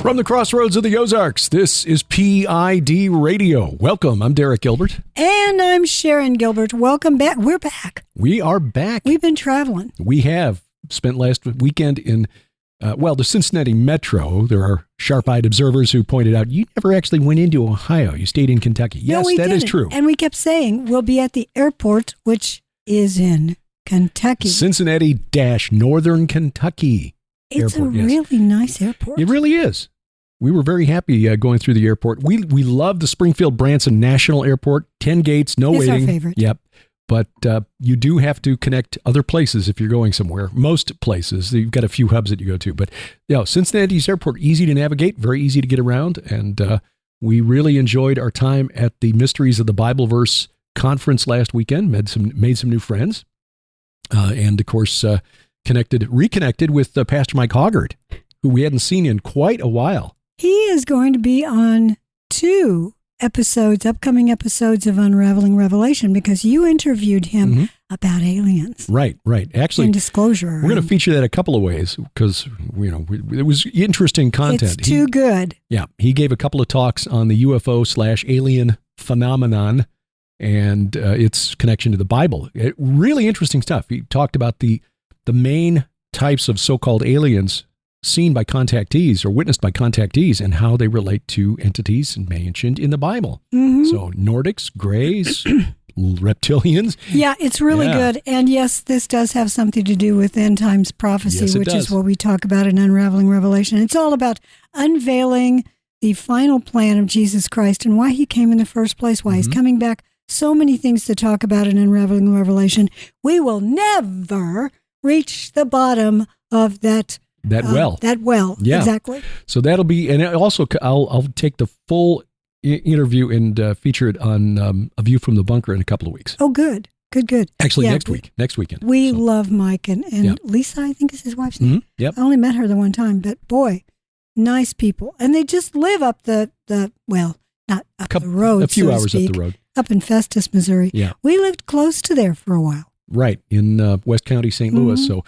From the crossroads of the Ozarks, this is P.I.D. Radio. Welcome. I'm Derek Gilbert. And I'm Sharon Gilbert. Welcome back. We're back. We are back. We've been traveling. We have spent last weekend in, the Cincinnati Metro. There are sharp-eyed observers who pointed out, you never actually went into Ohio. You stayed in Kentucky. Yes, no, that is true. And we kept saying, we'll be at the airport, which is in Kentucky. Cincinnati-Northern Kentucky. It's airport, a really nice airport. It really is. We were very happy going through the airport. We love the Springfield-Branson National Airport. 10 gates, no waiting. It's our favorite. Yep. But you do have to connect other places if you're going somewhere. Most places. You've got a few hubs that you go to. But Cincinnati's airport, easy to navigate, very easy to get around. And we really enjoyed our time at the Mysteries of the Bible Verse conference last weekend. Made some new friends. And, of course, reconnected with Pastor Mike Hoggart, who we hadn't seen in quite a while. He is going to be on 2 upcoming episodes of Unraveling Revelation, because you interviewed him about aliens. Right. Actually, in disclosure. We're going to feature that a couple of ways because, it was interesting content. It's too good. Yeah. He gave a couple of talks on the UFO/alien phenomenon and its connection to the Bible. Really interesting stuff. He talked about the main types of so-called aliens seen by contactees or witnessed by contactees and how they relate to entities mentioned in the Bible. Mm-hmm. So Nordics, Greys, reptilians. Yeah, it's really good. And yes, this does have something to do with end times prophecy, which is what we talk about in Unraveling Revelation. It's all about unveiling the final plan of Jesus Christ and why he came in the first place, why he's coming back. So many things to talk about in Unraveling Revelation. We will never reach the bottom of that well. That well, yeah. Exactly. So that'll be, and also I'll take the full interview and feature it on A View from the Bunker in a couple of weeks. Oh, good. Actually, next weekend. We love Mike and Lisa, I think is his wife's name. Yep. I only met her the one time, but boy, nice people. And they just live up not up the road, a few so hours speak, up the road. Up in Festus, Missouri. Yeah. We lived close to there for a while. Right, in West County, St. Louis. So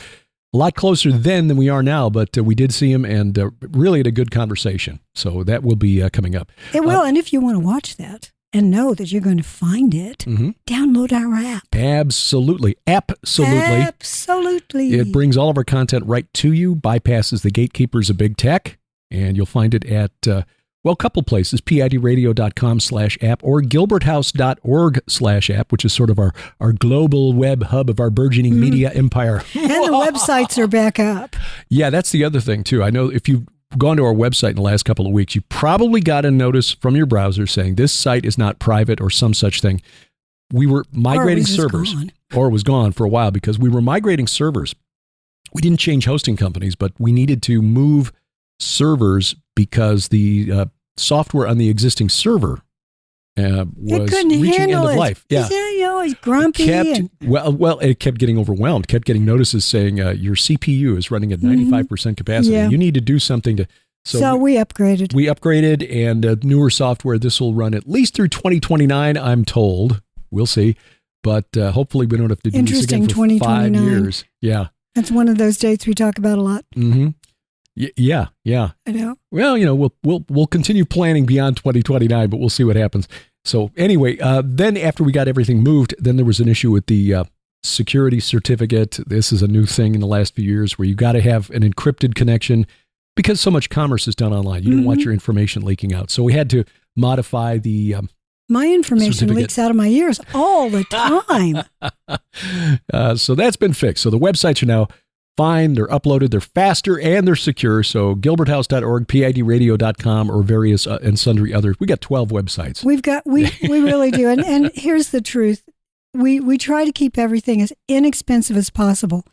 a lot closer then than we are now, but we did see him and really had a good conversation. So that will be coming up. It will, and if you want to watch that and know that you're going to find it, download our app. Absolutely. It brings all of our content right to you, bypasses the gatekeepers of big tech, and you'll find it at, a couple places, pidradio.com/app or gilberthouse.org/app, which is sort of our global web hub of our burgeoning media empire. And the websites are back up. Yeah, that's the other thing, too. I know if you've gone to our website in the last couple of weeks, you probably got a notice from your browser saying this site is not private or some such thing. We were migrating servers. Or it was gone for a while because we were migrating servers. We didn't change hosting companies, but we needed to move servers because the software on the existing server was reaching end of life. Yeah, it's grumpy. It kept getting overwhelmed. Kept getting notices saying your CPU is running at 95% capacity. Yeah. You need to do something to. So we upgraded. We upgraded, and newer software. This will run at least through 2029. I'm told. We'll see, but hopefully we don't have to do this again for 5 years. Yeah, that's one of those dates we talk about a lot. Mm-hmm. Yeah. I know. Well, we'll continue planning beyond 2029, but we'll see what happens. So anyway, then after we got everything moved, then there was an issue with the security certificate. This is a new thing in the last few years where you got to have an encrypted connection because so much commerce is done online. You don't want your information leaking out. So we had to modify the my information leaks out of my ears all the time. So that's been fixed. So the websites are now fine, they're uploaded, they're faster, and they're secure. So gilberthouse.org, pidradio.com, or various and sundry others. We got 12 websites. We really do. And here's the truth. We try to keep everything as inexpensive as possible.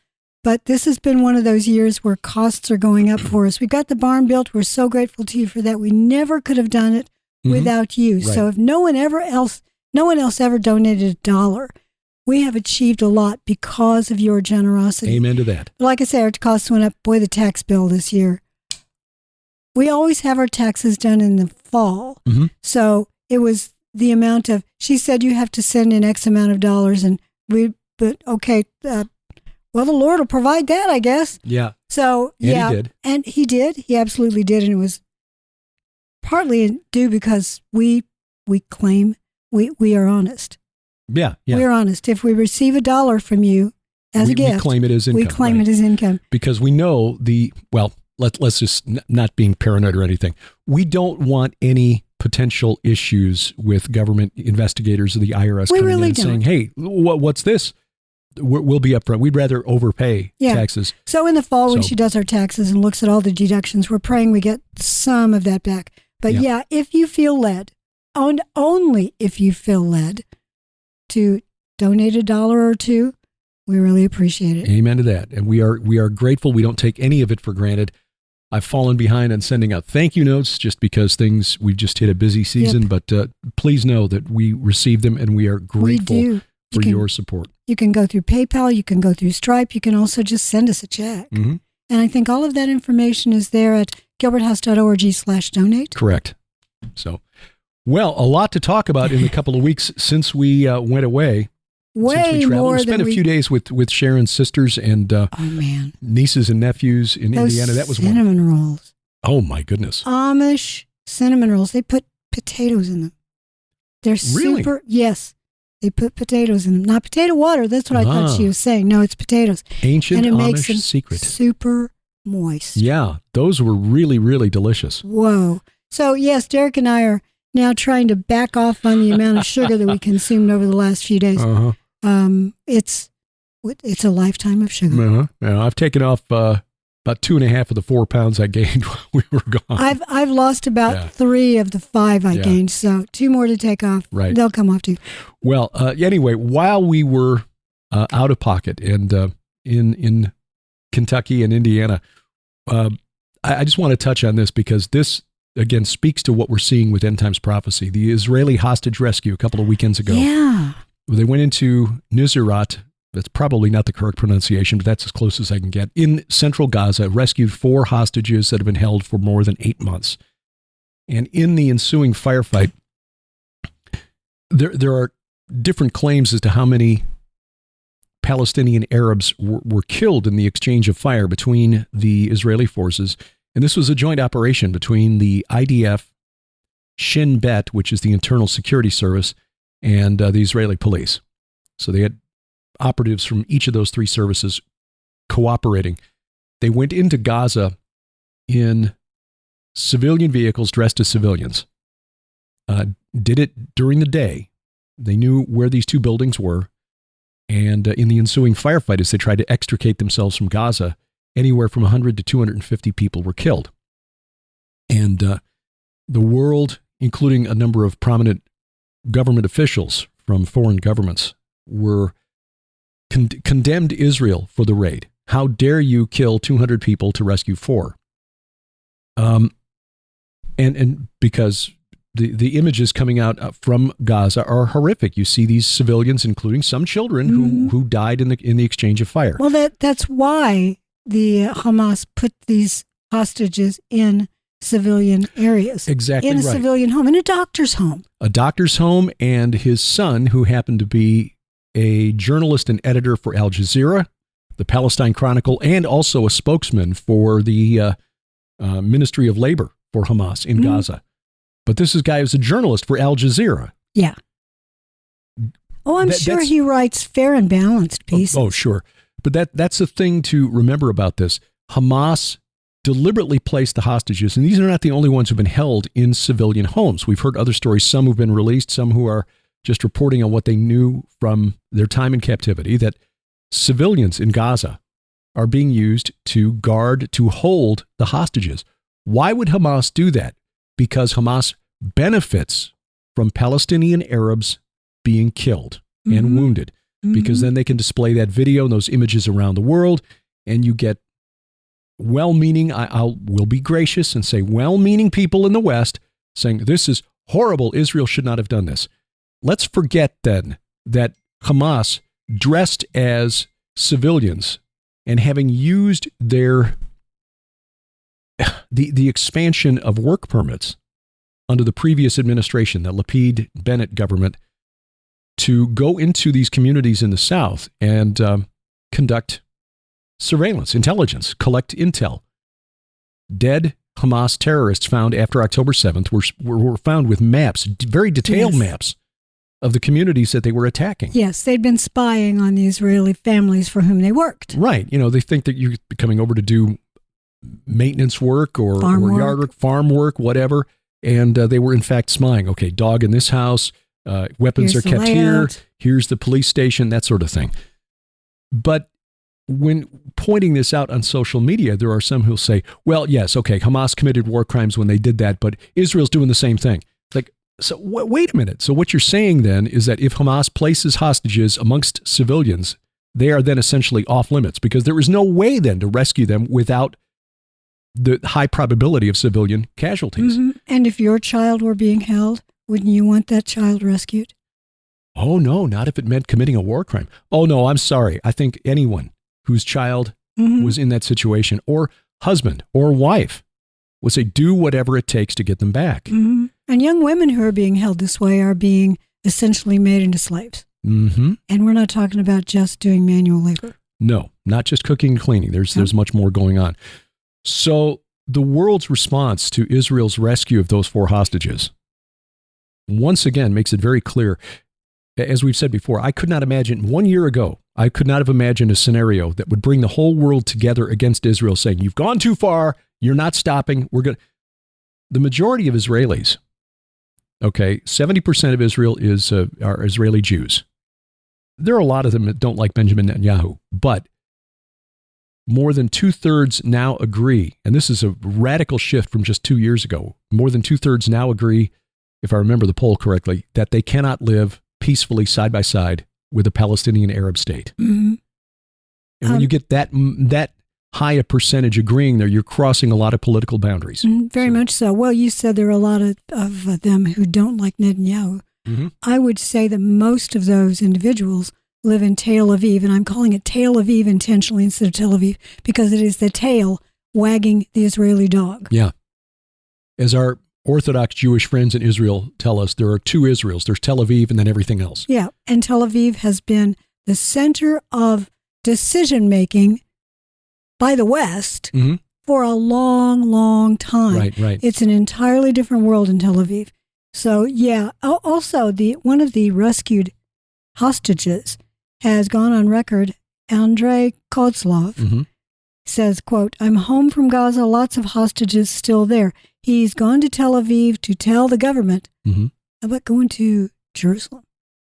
But this has been one of those years where costs are going up for us. We got the barn built. We're so grateful to you for that. We never could have done it without you. Right. So if no one else ever donated $1, we have achieved a lot because of your generosity. Amen to that. Like I say, our costs went up. Boy, the tax bill this year. We always have our taxes done in the fall. Mm-hmm. So it was the amount of, she said you have to send in X amount of dollars. And the Lord will provide that, I guess. Yeah. So, and He did. And He did. He absolutely did. And it was partly due because we claim we are honest. Yeah. We're honest. If we receive $1 from you as a gift, we claim it as income. We claim it as income. Because we know let's just not being paranoid or anything. We don't want any potential issues with government investigators or the IRS coming in saying, hey, what's this? We'll be upfront. We'd rather overpay taxes. So in the fall, when she does our taxes and looks at all the deductions, we're praying we get some of that back. But if you feel led, and only if you feel led to donate $1 or $2, we really appreciate it. Amen to that. And we are grateful. We don't take any of it for granted. I've fallen behind on sending out thank you notes just because we've just hit a busy season, but please know that we receive them and we are grateful for your support. You can go through PayPal, you can go through Stripe, you can also just send us a check. Mm-hmm. And I think all of that information is there at gilberthouse.org/donate. Correct. So, well, a lot to talk about in the couple of weeks since we went away. Way more we spent a few days with Sharon's sisters and nieces and nephews in Indiana. That was cinnamon rolls. Oh my goodness! Amish cinnamon rolls. They put potatoes in them. They're really? Super. Yes, they put potatoes in them. Not potato water. That's what I thought she was saying. No, it's potatoes. Ancient and it Amish makes them secret. Super moist. Yeah, those were really, really delicious. Whoa. So yes, Derek and I are now trying to back off on the amount of sugar that we consumed over the last few days. Uh-huh. It's a lifetime of sugar. Uh-huh. Yeah, I've taken off about 2.5 of the 4 pounds I gained while we were gone. I've lost about 3 of the 5 I gained, so 2 more to take off. Right. They'll come off too. Well, anyway, while we were out of pocket and in Kentucky and Indiana, I just want to touch on this because this, again, speaks to what we're seeing with end times prophecy. The Israeli hostage rescue a couple of weekends ago. Yeah. They went into Nuzirat. That's probably not the correct pronunciation, but that's as close as I can get. In central Gaza, rescued 4 hostages that have been held for more than 8 months. And in the ensuing firefight, there are different claims as to how many Palestinian Arabs were killed in the exchange of fire between the Israeli forces. And this was a joint operation between the IDF, Shin Bet, which is the Internal Security Service, and the Israeli police. So they had operatives from each of those 3 services cooperating. They went into Gaza in civilian vehicles dressed as civilians. Did it during the day. They knew where these 2 buildings were. And in the ensuing firefight, as they tried to extricate themselves from Gaza, anywhere from 100 to 250 people were killed. And the world, including a number of prominent government officials from foreign governments, were condemned Israel for the raid. How dare you kill 200 people to rescue 4? And because the images coming out from Gaza are horrific. You see these civilians, including some children, who died in the exchange of fire. Well, that's why the Hamas put these hostages in civilian areas. Exactly in a civilian home, in a doctor's home. A doctor's home, and his son, who happened to be a journalist and editor for Al Jazeera, the Palestine Chronicle, and also a spokesman for the Ministry of Labor for Hamas in Gaza. But this guy is a journalist for Al Jazeera. Yeah. Oh, I'm sure he writes fair and balanced pieces. Oh, sure. But that's the thing to remember about this. Hamas deliberately placed the hostages, and these are not the only ones who've been held in civilian homes. We've heard other stories, some who've been released, some who are just reporting on what they knew from their time in captivity, that civilians in Gaza are being used to hold the hostages. Why would Hamas do that? Because Hamas benefits from Palestinian Arabs being killed and wounded, because then they can display that video and those images around the world, and you get well-meaning, we'll be gracious and say well-meaning people in the West saying, this is horrible, Israel should not have done this. Let's forget then that Hamas, dressed as civilians and having used the expansion of work permits under the previous administration, the Lapid-Bennett government, to go into these communities in the South and conduct surveillance, intelligence, collect intel. Dead Hamas terrorists found after October 7th were found with maps, very detailed maps of the communities that they were attacking. Yes, they'd been spying on the Israeli families for whom they worked. Right. They think that you're coming over to do maintenance work or yard work, farm work, whatever. And they were, in fact, spying. Okay, dog in this house, weapons are kept here, here's the police station, that sort of thing. But when pointing this out on social media, there are some who'll say, well, yes, okay, Hamas committed war crimes when they did that, but Israel's doing the same thing. Like, so wait a minute. So what you're saying then is that if Hamas places hostages amongst civilians, they are then essentially off limits because there is no way then to rescue them without the high probability of civilian casualties. Mm-hmm. And if your child were being held, wouldn't you want that child rescued? Oh, no, not if it meant committing a war crime. Oh, no, I'm sorry. I think anyone whose child was in that situation, or husband or wife, would say, do whatever it takes to get them back. Mm-hmm. And young women who are being held this way are being essentially made into slaves. Mm-hmm. And we're not talking about just doing manual labor. No, not just cooking and cleaning. There's much more going on. So the world's response to Israel's rescue of those 4 hostages, once again, makes it very clear. As we've said before, I could not imagine 1 year ago, I could not have imagined a scenario that would bring the whole world together against Israel saying, you've gone too far, you're not stopping, The majority of Israelis, 70% of Israel are Israeli Jews. There are a lot of them that don't like Benjamin Netanyahu, but more than 2/3 now agree, and this is a radical shift from just 2 years ago, more than 2/3 now agree, if I remember the poll correctly, that they cannot live peacefully side by side with a Palestinian Arab state. Mm-hmm. And when you get that high a percentage agreeing there, you're crossing a lot of political boundaries. Very much so. Well, you said there are a lot of them who don't like Netanyahu. Mm-hmm. I would say that most of those individuals live in Tel Aviv, and I'm calling it Tel Aviv intentionally instead of Tel Aviv because it is the tail wagging the Israeli dog. Yeah. As our Orthodox Jewish friends in Israel tell us, there are 2 Israels. There's Tel Aviv and then everything else. Yeah, and Tel Aviv has been the center of decision-making by the West for a long, long time. Right. It's an entirely different world in Tel Aviv. So, yeah. Also, one of the rescued hostages has gone on record. Andrei Kozlov says, quote, I'm home from Gaza, lots of hostages still there. He's gone to Tel Aviv to tell the government about going to Jerusalem.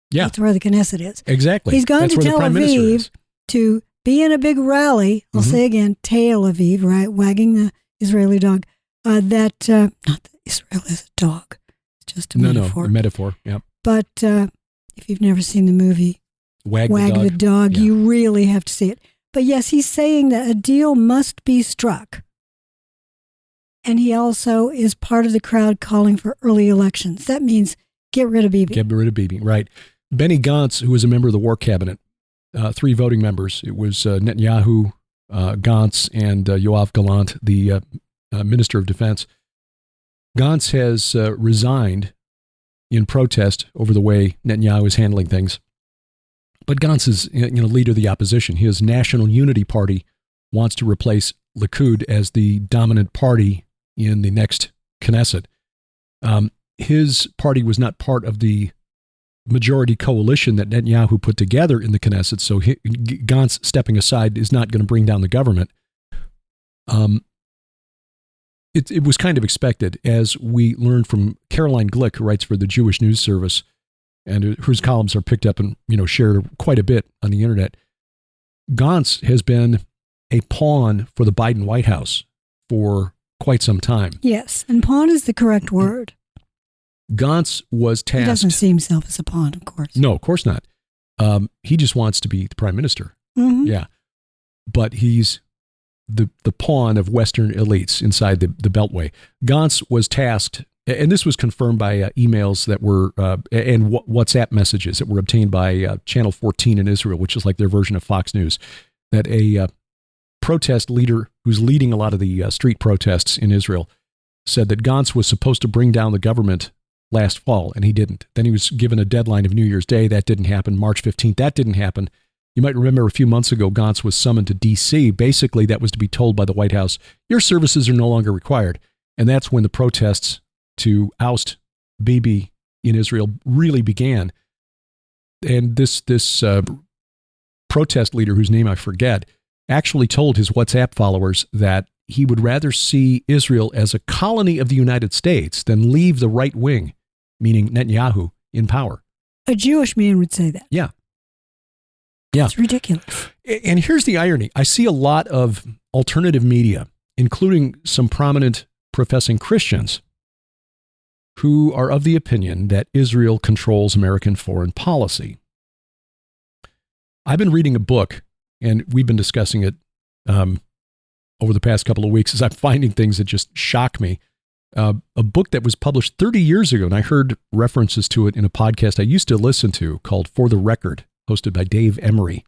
Yeah. That's where the Knesset is. Exactly. He's gone to Tel Aviv to be in a big rally. I'll say again, Tel Aviv, right? Wagging the Israeli dog. Not that Israel is a dog. It's just a metaphor. No, a metaphor. Yep. But if you've never seen the movie Wag the Dog, you really have to see it. But yes, he's saying that a deal must be struck. And he also is part of the crowd calling for early elections. That means get rid of Bibi. Get rid of Bibi, right. Benny Gantz, who was a member of the War Cabinet, 3 voting members. It was Netanyahu, Gantz, and Yoav Gallant, the Minister of Defense. Gantz has resigned in protest over the way Netanyahu is handling things. But Gantz is leader of the opposition. His National Unity Party wants to replace Likud as the dominant party in the next Knesset. His party was not part of the majority coalition that Netanyahu put together in the Knesset, so Gantz stepping aside is not going to bring down the government. It was kind of expected, as we learned from Caroline Glick, who writes for the Jewish News Service, and whose columns are picked up and shared quite a bit on the internet. Gantz has been a pawn for the Biden White House for quite some time. Yes, and pawn is the correct word. Gantz was tasked... He doesn't see himself as a pawn, of course. No, of course not. He just wants to be the prime minister. Mm-hmm. Yeah. But he's the pawn of Western elites inside the Beltway. Gantz was tasked, and this was confirmed by emails that were, and WhatsApp messages that were obtained by Channel 14 in Israel, which is like their version of Fox News, that a protest leader who's leading a lot of the street protests in Israel said that Gantz was supposed to bring down the government last fall, and he didn't. Then he was given a deadline of New Year's Day. That didn't happen. March 15th, that didn't happen. You might remember a few months ago, Gantz was summoned to D.C. Basically, that was to be told by the White House, your services are no longer required. And that's when the protests to oust Bibi in Israel really began. And this protest leader, whose name I forget, actually told his WhatsApp followers that he would rather see Israel as a colony of the United States than leave the right wing, meaning Netanyahu, in power. A Jewish man would say that. Yeah. Yeah. It's ridiculous. And here's the irony. I see a lot of alternative media, including some prominent professing Christians, who are of the opinion that Israel controls American foreign policy. I've been reading a book, and we've been discussing it over the past couple of weeks as I'm finding things that just shock me. A book that was published 30 years ago, and I heard references to it in a podcast I used to listen to called For the Record, hosted by Dave Emery,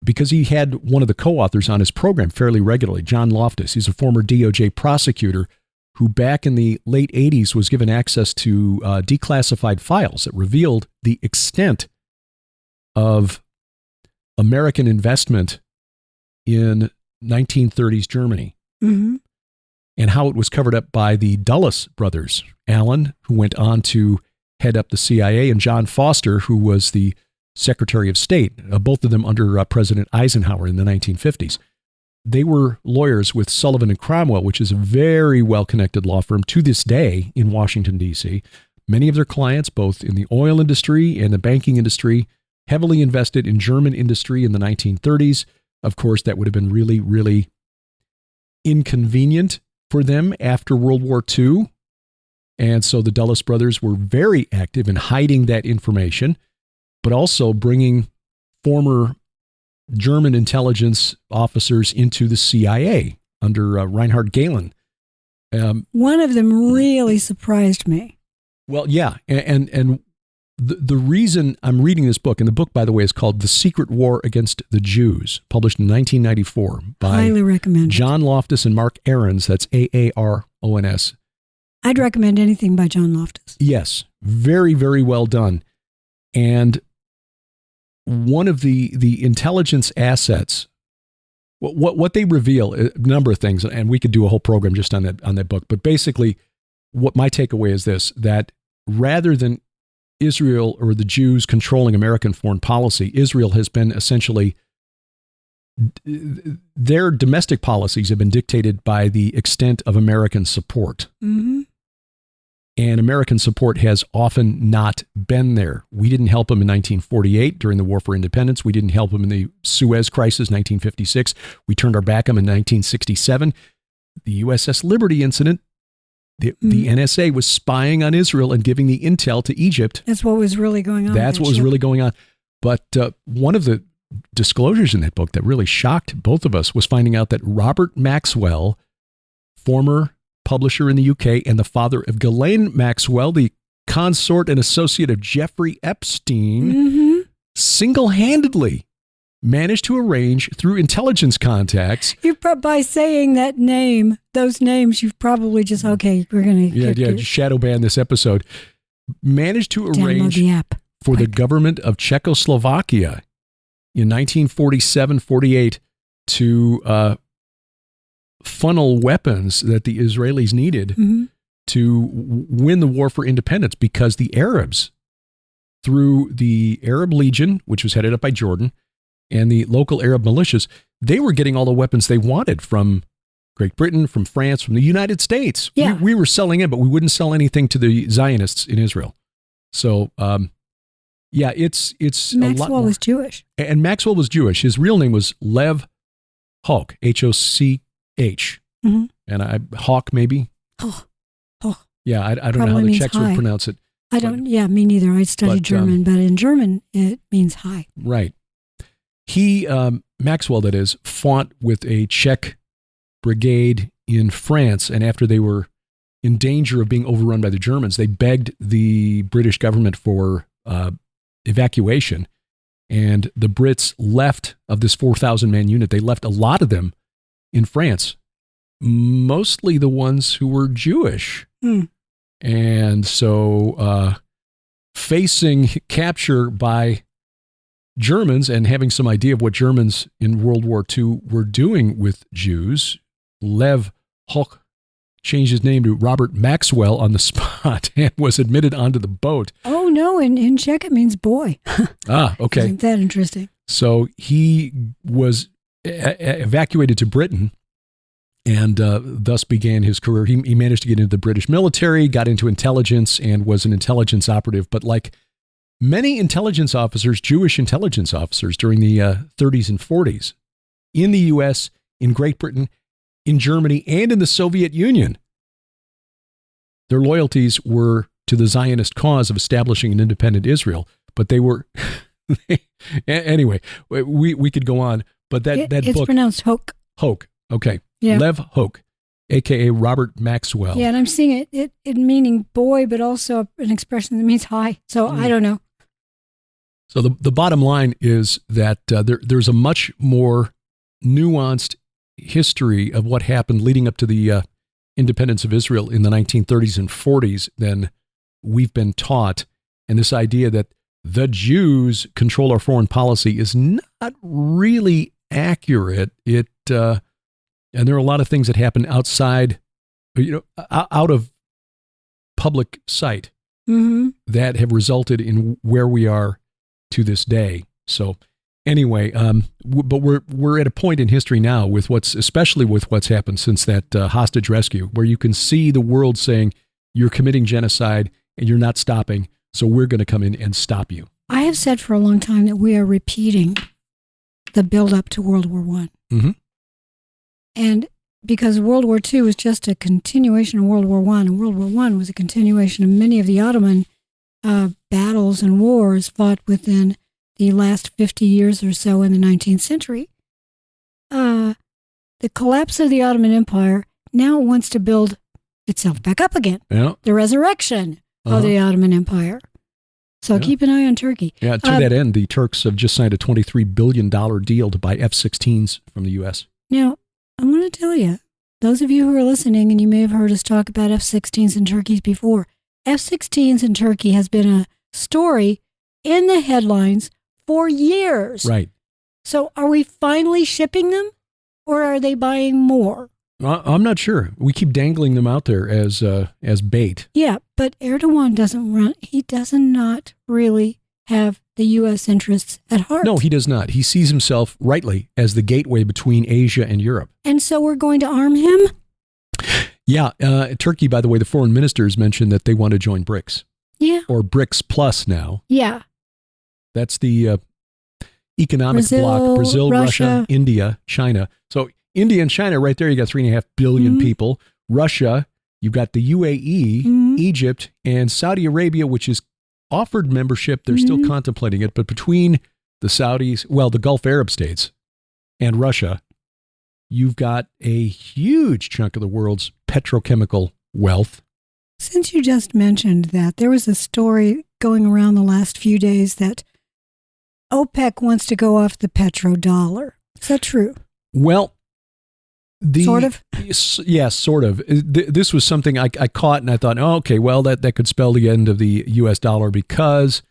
because he had one of the co-authors on his program fairly regularly, John Loftus. He's a former DOJ prosecutor who back in the late 80s was given access to declassified files that revealed the extent of American investment in 1930s Germany, and how it was covered up by the Dulles brothers, Allen, who went on to head up the CIA, and John Foster, who was the Secretary of State, both of them under President Eisenhower in the 1950s. They were lawyers with Sullivan and Cromwell, which is a very well-connected law firm to this day in Washington, D.C. Many of their clients, both in the oil industry and the banking industry, heavily invested in German industry in the 1930s. Of course, that would have been really, really inconvenient for them after World War II. And so the Dulles brothers were very active in hiding that information, but also bringing former German intelligence officers into the CIA under Reinhard Gehlen. One of them really surprised me. Well, yeah. And the reason I'm reading this book, and the book, by the way, is called The Secret War Against the Jews, published in 1994 by highly recommend John Loftus and Mark Aarons. That's Aarons. I'd recommend anything by John Loftus. Yes. Very, very well done. And one of the intelligence assets, what they reveal, a number of things, and we could do a whole program just on that book. But basically, what my takeaway is this, that rather than Israel or the Jews controlling American foreign policy, Israel has been essentially, their domestic policies have been dictated by the extent of American support. Mm-hmm. And American support has often not been there. We didn't help them in 1948 during the War for Independence. We didn't help them in the Suez Crisis, 1956. We turned our back on them in 1967. The USS Liberty incident, the NSA was spying on Israel and giving the intel to Egypt. That's what was really going on. That's what was really going on. But one of the disclosures in that book that really shocked both of us was finding out that Robert Maxwell, former publisher in the UK and the father of Ghislaine Maxwell, the consort and associate of Jeffrey Epstein, single-handedly managed to arrange through intelligence contacts. By saying that name, those names, you've probably just, okay, we're going to shadow ban this episode. Managed to arrange the app for the government of Czechoslovakia in 1947-48 to funnel weapons that the Israelis needed to win the war for independence, because the Arabs, through the Arab Legion, which was headed up by Jordan, and the local Arab militias, they were getting all the weapons they wanted from Great Britain, from France, from the United States. Yeah. We were selling in, but we wouldn't sell anything to the Zionists in Israel. So, it's Maxwell was Jewish. And Maxwell was Jewish. His real name was Lev Hoch, Hoch. And Hawk, maybe? Oh. Yeah, I don't know how the Czechs would pronounce it. Me neither. I studied German, but in German, it means high. Right. He, Maxwell, that is, fought with a Czech brigade in France, and after they were in danger of being overrun by the Germans, they begged the British government for evacuation, and the Brits left of this 4,000-man unit. They left a lot of them in France, mostly the ones who were Jewish. And so facing capture by Germans and having some idea of what Germans in World War II were doing with Jews, Lev Hoch changed his name to Robert Maxwell on the spot and was admitted onto the boat. Oh, no. In Czech, it means boy. Okay. Isn't that interesting? So he was evacuated to Britain and thus began his career. He managed to get into the British military, got into intelligence, and was an intelligence operative. But like many intelligence officers, Jewish intelligence officers during the 30s and 40s, in the U.S., in Great Britain, in Germany, and in the Soviet Union, their loyalties were to the Zionist cause of establishing an independent Israel. But they were... Anyway, we could go on, but that book... It's pronounced Hoke. Hoke, okay. Yeah. Lev Hoke, a.k.a. Robert Maxwell. Yeah, and I'm seeing it meaning boy, but also an expression that means high. So I don't know. So the bottom line is that there's a much more nuanced history of what happened leading up to the independence of Israel in the 1930s and 40s than we've been taught. And this idea that the Jews control our foreign policy is not really accurate. And there are a lot of things that happen outside, out of public sight that have resulted in where we are to this day. So anyway, but we're at a point in history now with especially with what's happened since that hostage rescue, where you can see the world saying you're committing genocide and you're not stopping. So we're going to come in and stop you. I have said for a long time that we are repeating the buildup to World War I. Mm-hmm. And because World War II was just a continuation of World War I, and World War I was a continuation of many of the Ottoman battles and wars fought within the last 50 years or so in the 19th century. The collapse of the Ottoman Empire now wants to build itself back up again. Yeah. The resurrection of the Ottoman Empire. So keep an eye on Turkey. Yeah, to that end, the Turks have just signed a $23 billion deal to buy F-16s from the U.S. Now, I'm going to tell you, those of you who are listening, and you may have heard us talk about F-16s and turkeys before, F-16s and Turkey has been a story in the headlines for years. Right. So are we finally shipping them, or are they buying more? I'm not sure. We keep dangling them out there as bait. Yeah, but Erdogan he does not really have the U.S. interests at heart. No, he does not. He sees himself rightly as the gateway between Asia and Europe. And so we're going to arm him? Yeah. Turkey, by the way, the foreign ministers mentioned that they want to join Brics. Yeah. Or Brics Plus now. Yeah. That's the economic bloc. Brazil, Russia, India, China. So India and China right there, you got 3.5 billion people. Russia, you've got the UAE, Egypt, and Saudi Arabia, which is offered membership. They're still contemplating it. But between the Saudis, the Gulf Arab states and Russia, you've got a huge chunk of the world's petrochemical wealth. Since you just mentioned that, there was a story going around the last few days that OPEC wants to go off the petrodollar. Is that true? Well, sort of? Yes, sort of. This was something I caught and I thought, that could spell the end of the U.S. dollar because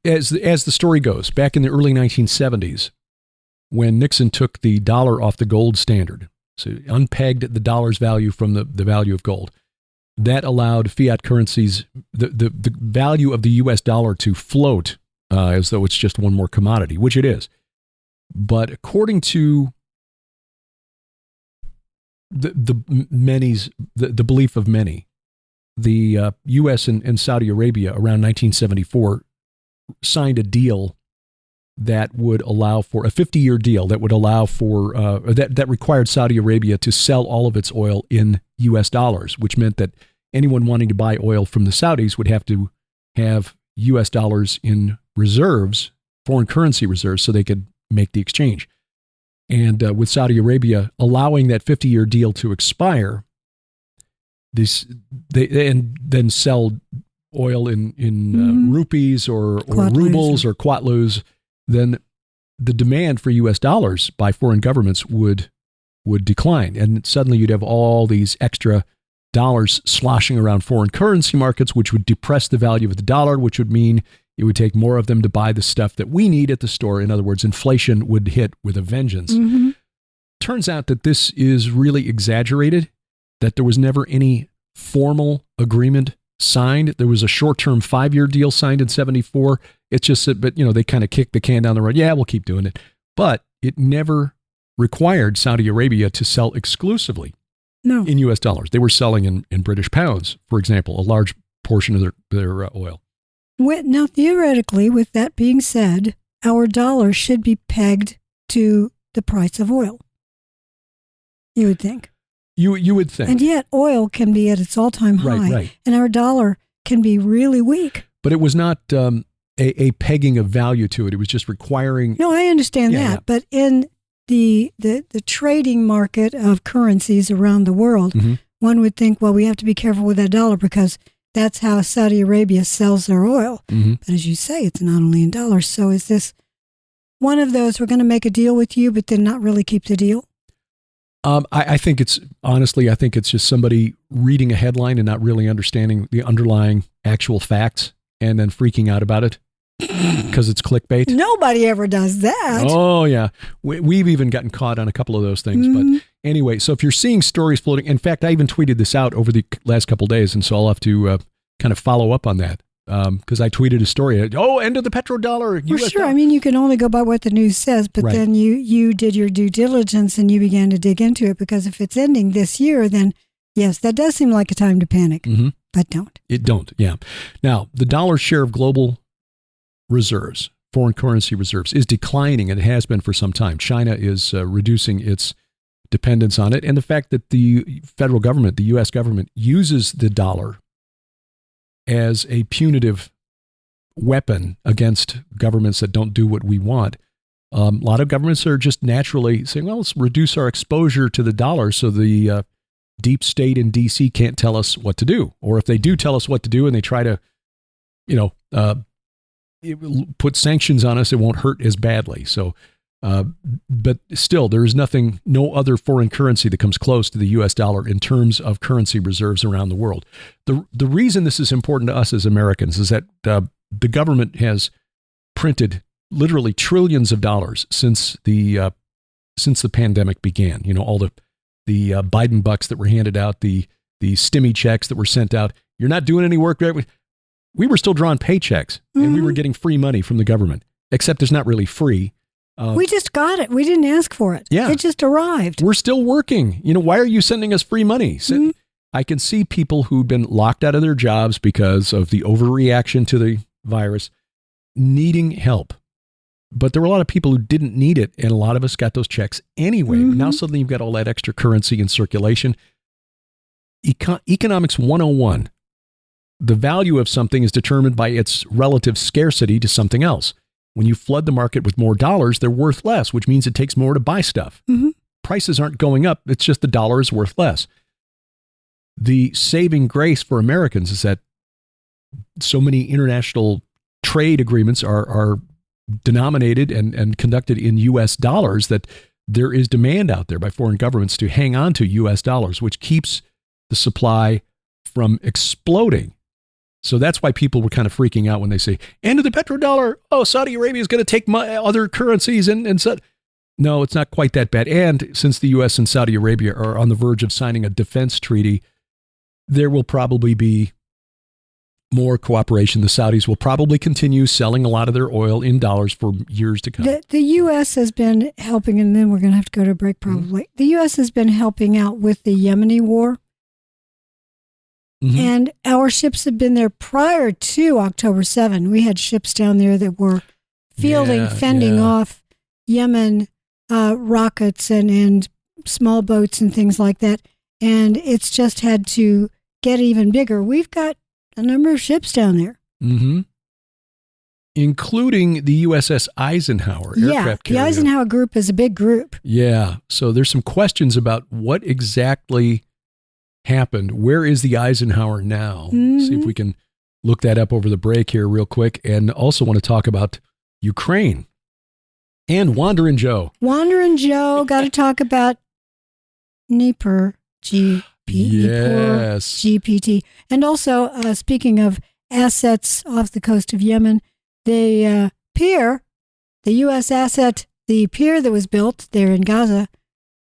as the story goes, back in the early 1970s, when Nixon took the dollar off the gold standard, so unpegged the dollar's value from the value of gold, that allowed fiat currencies, the value of the U.S. dollar to float as though it's just one more commodity, which it is. But according to the belief of many, the U.S. and Saudi Arabia around 1974 signed a deal that would allow for a 50-year deal that would allow for that required Saudi Arabia to sell all of its oil in U.S. dollars, which meant that anyone wanting to buy oil from the Saudis would have to have U.S. dollars in reserves, foreign currency reserves, so they could make the exchange. And with Saudi Arabia allowing that 50-year deal to expire, and then sell oil in rupees or rubles or kwatlus, then the demand for U.S. dollars by foreign governments would decline. And suddenly you'd have all these extra dollars sloshing around foreign currency markets, which would depress the value of the dollar, which would mean it would take more of them to buy the stuff that we need at the store. In other words, inflation would hit with a vengeance. Turns out that this is really exaggerated. that there was never any formal agreement signed. There was a short-term 5-year deal signed in 1974. It's just that, but they kind of kicked the can down the road. Yeah, we'll keep doing it. But it never required Saudi Arabia to sell exclusively in U.S. dollars. They were selling in British pounds, for example, a large portion of their oil. Now, theoretically, with that being said, our dollar should be pegged to the price of oil. You would think. You would think. And yet oil can be at its all-time high, right. And our dollar can be really weak. But it was not a pegging of value to it. It was just requiring... No, I understand that. Yeah. But in the trading market of currencies around the world, one would think, well, we have to be careful with that dollar because that's how Saudi Arabia sells their oil. But as you say, it's not only in dollars. So is this one of those, we're going to make a deal with you, but then not really keep the deal? I think it's just somebody reading a headline and not really understanding the underlying actual facts and then freaking out about it because it's clickbait. Nobody ever does that. Oh, yeah. We've even gotten caught on a couple of those things. But anyway, so if you're seeing stories floating, in fact, I even tweeted this out over the last couple of days, and so I'll have to kind of follow up on that. Because I tweeted a story. End of the petrodollar. Well, sure. I mean, you can only go by what the news says, but then you did your due diligence and you began to dig into it, because if it's ending this year, then yes, that does seem like a time to panic, but don't. It don't, yeah. Now, the dollar's share of global reserves, foreign currency reserves, is declining, and it has been for some time. China is reducing its dependence on it, and the fact that the federal government, the U.S. government, uses the dollar as a punitive weapon against governments that don't do what we want. A lot of governments are just naturally saying, well, let's reduce our exposure to the dollar so the deep state in D.C. can't tell us what to do. Or if they do tell us what to do and they try to, put sanctions on us, it won't hurt as badly. So, but still, there is no other foreign currency that comes close to the U.S. dollar in terms of currency reserves around the world. The reason this is important to us as Americans is that the government has printed literally trillions of dollars since the pandemic began. All the Biden bucks that were handed out, the stimmy checks that were sent out. You're not doing any work. We were still drawing paychecks, and we were getting free money from the government, except it's not really free. We just got it. We didn't ask for it. Yeah. It just arrived. We're still working. Why are you sending us free money? I can see people who've been locked out of their jobs because of the overreaction to the virus needing help. But there were a lot of people who didn't need it, and a lot of us got those checks anyway. Now suddenly you've got all that extra currency in circulation. Economics 101. The value of something is determined by its relative scarcity to something else. When you flood the market with more dollars, they're worth less, which means it takes more to buy stuff. Prices aren't going up. It's just the dollar is worth less. The saving grace for Americans is that so many international trade agreements are denominated and conducted in U.S. dollars that there is demand out there by foreign governments to hang on to U.S. dollars, which keeps the supply from exploding. So that's why people were kind of freaking out when they say, end of the petrodollar. Oh, Saudi Arabia is going to take my other currencies. And so, no, it's not quite that bad. And since the U.S. and Saudi Arabia are on the verge of signing a defense treaty, there will probably be more cooperation. The Saudis will probably continue selling a lot of their oil in dollars for years to come. The U.S. has been helping, and then we're going to have to go to a break probably. The U.S. has been helping out with the Yemeni war. And our ships have been there prior to October 7. We had ships down there that were fending off Yemen rockets and small boats and things like that. And it's just had to get even bigger. We've got a number of ships down there. Including the USS Eisenhower aircraft carrier. The Eisenhower group is a big group. Yeah. So there's some questions about what exactly happened. Where is the Eisenhower now? See if we can look that up over the break here real quick. And also want to talk about Ukraine and Wanderin' Joe. Wanderin' Joe. Got to talk about NIPRGPT. Yes. GPT. And also, speaking of assets off the coast of Yemen, the pier, the U.S. asset, the pier that was built there in Gaza,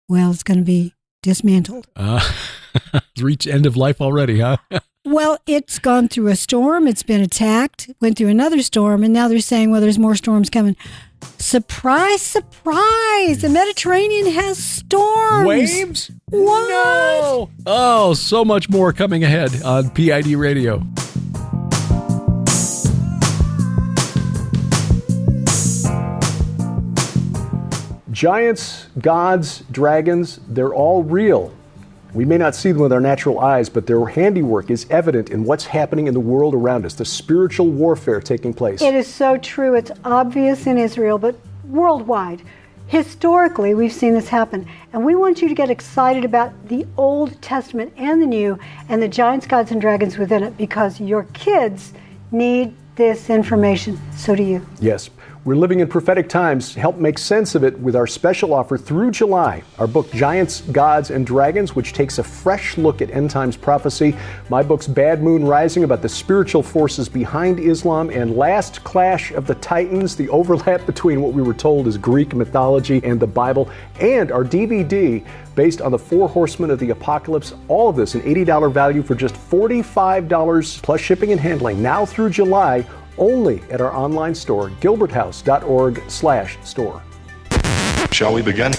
well, it's going to be dismantled. It's reached end of life already, huh? Well, it's gone through a storm. It's been attacked, went through another storm, and now they're saying, well, there's more storms coming. Surprise, surprise. The Mediterranean has storms. Waves? What? No. Oh, so much more coming ahead on PID Radio. Giants, gods, dragons, they're all real. We may not see them with our natural eyes, but their handiwork is evident in what's happening in the world around us, the spiritual warfare taking place. It is so true. It's obvious in Israel, but worldwide. Historically, we've seen this happen. And we want you to get excited about the Old Testament and the New and the giants, gods, and dragons within it, because your kids need this information. So do you. Yes. We're living in prophetic times. Help make sense of it with our special offer through July. Our book, Giants, Gods, and Dragons, which takes a fresh look at end times prophecy. My book's Bad Moon Rising, about the spiritual forces behind Islam. And Last Clash of the Titans, the overlap between what we were told is Greek mythology and the Bible. And our DVD, based on the 4 horsemen of the apocalypse. All of this, an $80 value for just $45 plus shipping and handling, now through July, only at our online store, gilberthouse.org/store. Shall we begin?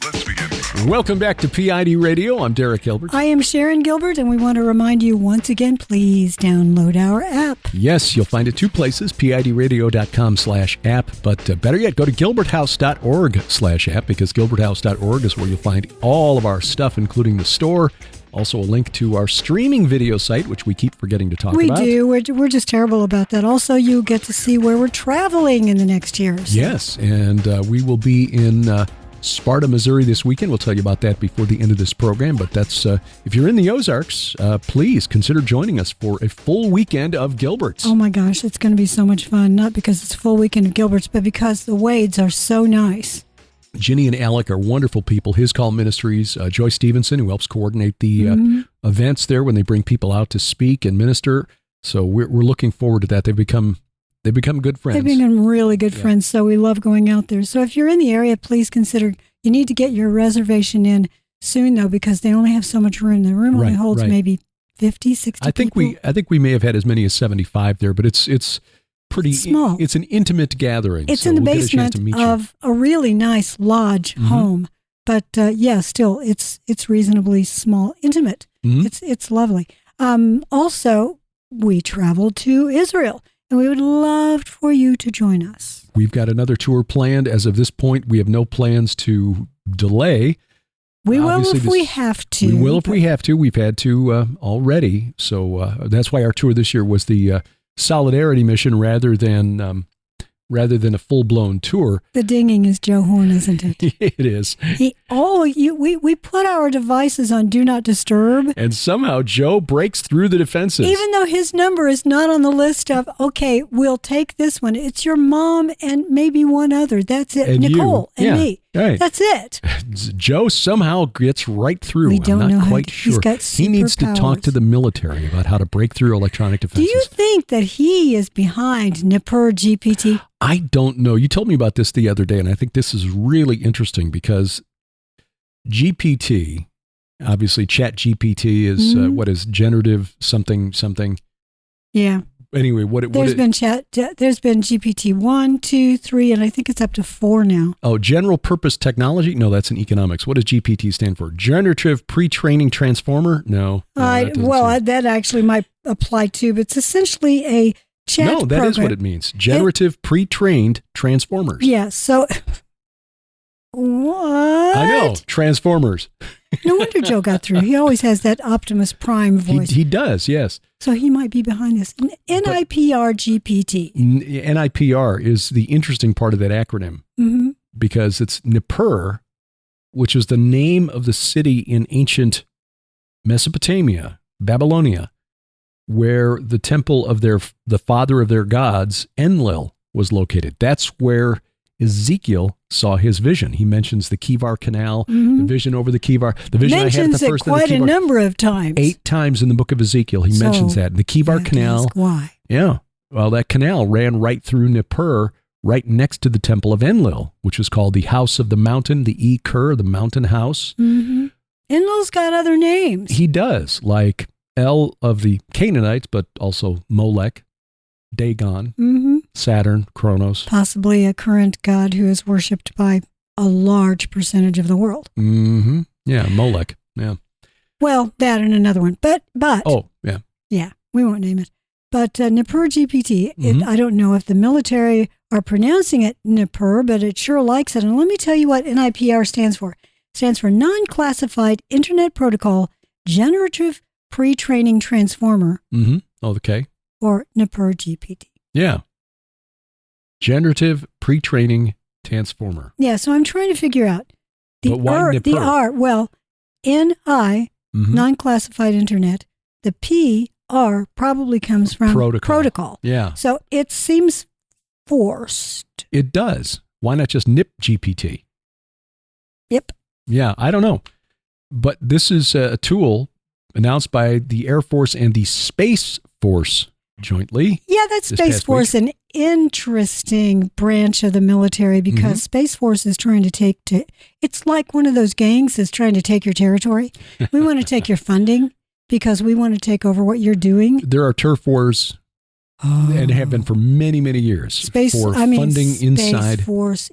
Let's begin. Welcome back to PID Radio. I'm Derek Gilbert. I am Sharon Gilbert, and we want to remind you once again, please download our app. Yes, you'll find it 2 places, pidradio.com/app, but better yet, go to gilberthouse.org/app, because gilberthouse.org is where you'll find all of our stuff, including the store. Also a link to our streaming video site, which we keep forgetting to talk about. We do. We're just terrible about that. Also, you get to see where we're traveling in the next years. Yes, and we will be in Sparta, Missouri this weekend. We'll tell you about that before the end of this program, but that's if you're in the Ozarks, please consider joining us for a full weekend of Gilberts. Oh my gosh, it's going to be so much fun. Not because it's a full weekend of Gilberts, but because the Wades are so nice. Ginny and Alec are wonderful people. His Call Ministries, Joy Stevenson, who helps coordinate the events there when they bring people out to speak and minister. So we're looking forward to that. They've become good friends. They've become really good friends, so we love going out there. So if you're in the area, please consider, you need to get your reservation in soon, though, because they only have so much room. The room only holds maybe 50, 60 people. I think we may have had as many as 75 there, but it's pretty small. It's an intimate gathering. It's in the basement of a really nice lodge home. But still, it's reasonably small, intimate. It's lovely. Also, we traveled to Israel. And we would love for you to join us. We've got another tour planned. As of this point, we have no plans to delay. We will if we have to. We will if we have to. We've had to already. So that's why our tour this year was the Solidarity Mission rather than a full-blown tour. The dinging is Joe Horn, isn't it? It is. We put our devices on Do Not Disturb. And somehow Joe breaks through the defenses. Even though his number is not on the list of, okay, we'll take this one. It's your mom and maybe one other. That's it. And Nicole you. and me. Right. That's it. Joe somehow gets right through. We don't I'm not know quite how sure. He's got he needs to talk to the military about how to break through electronic defenses. Do you think that he is behind NIPRGPT? I don't know. You told me about this the other day, and I think this is really interesting because GPT, obviously ChatGPT is, what is generative something. Yeah. Anyway, there's been GPT 1, 2, 3, and I think it's up to 4 now. Oh, general purpose technology? No, that's in economics. What does GPT stand for? Generative pre-training transformer? No. That actually might apply too, but it's essentially a chat program. No, that is what it means. Generative pre-trained transformers. Yeah, so what? I know, transformers. No wonder Joe got through. He always has that Optimus Prime voice. He does, yes. So he might be behind this. NIPRGPT. NIPR is the interesting part of that acronym because it's Nippur, which is the name of the city in ancient Mesopotamia, Babylonia, where the temple of the father of their gods, Enlil, was located. That's where Ezekiel saw his vision. He mentions the Kivar Canal, the vision over the Kivar. The vision mentions I had at the first it quite a number of times. 8 times in the book of Ezekiel, he mentions that. The Kivar Canal. Why? Yeah. Well, that canal ran right through Nippur, right next to the temple of Enlil, which is called the House of the Mountain, the E-Kur, the mountain house. Mm-hmm. Enlil's got other names. He does, like El of the Canaanites, but also Molech, Dagon, Saturn, Kronos. Possibly a current god who is worshipped by a large percentage of the world. Mm-hmm. Yeah, Molech. Yeah. Well, that and another one. But. Oh, yeah. Yeah, we won't name it. But NIPRGPT, I don't know if the military are pronouncing it Nippur, but it sure likes it. And let me tell you what NIPR stands for. It stands for Non-Classified Internet Protocol Generative Pre-Training Transformer. Mm-hmm. Oh, okay. Or NIPRGPT. Yeah. Generative Pre-Training Transformer. Yeah, so I'm trying to figure out but why Nippur? The R, well, NI, non-classified internet. The PR probably comes from protocol. Yeah. So it seems forced. It does. Why not just NipprGPT? Yep. Yeah, I don't know. But this is a tool announced by the Air Force and the Space Force jointly. Yeah, that Space Force an interesting branch of the military because Space Force is trying to it's like one of those gangs that's trying to take your territory. We want to take your funding because we want to take over what you're doing. There are turf wars and have been for many, many years funding inside. Space Force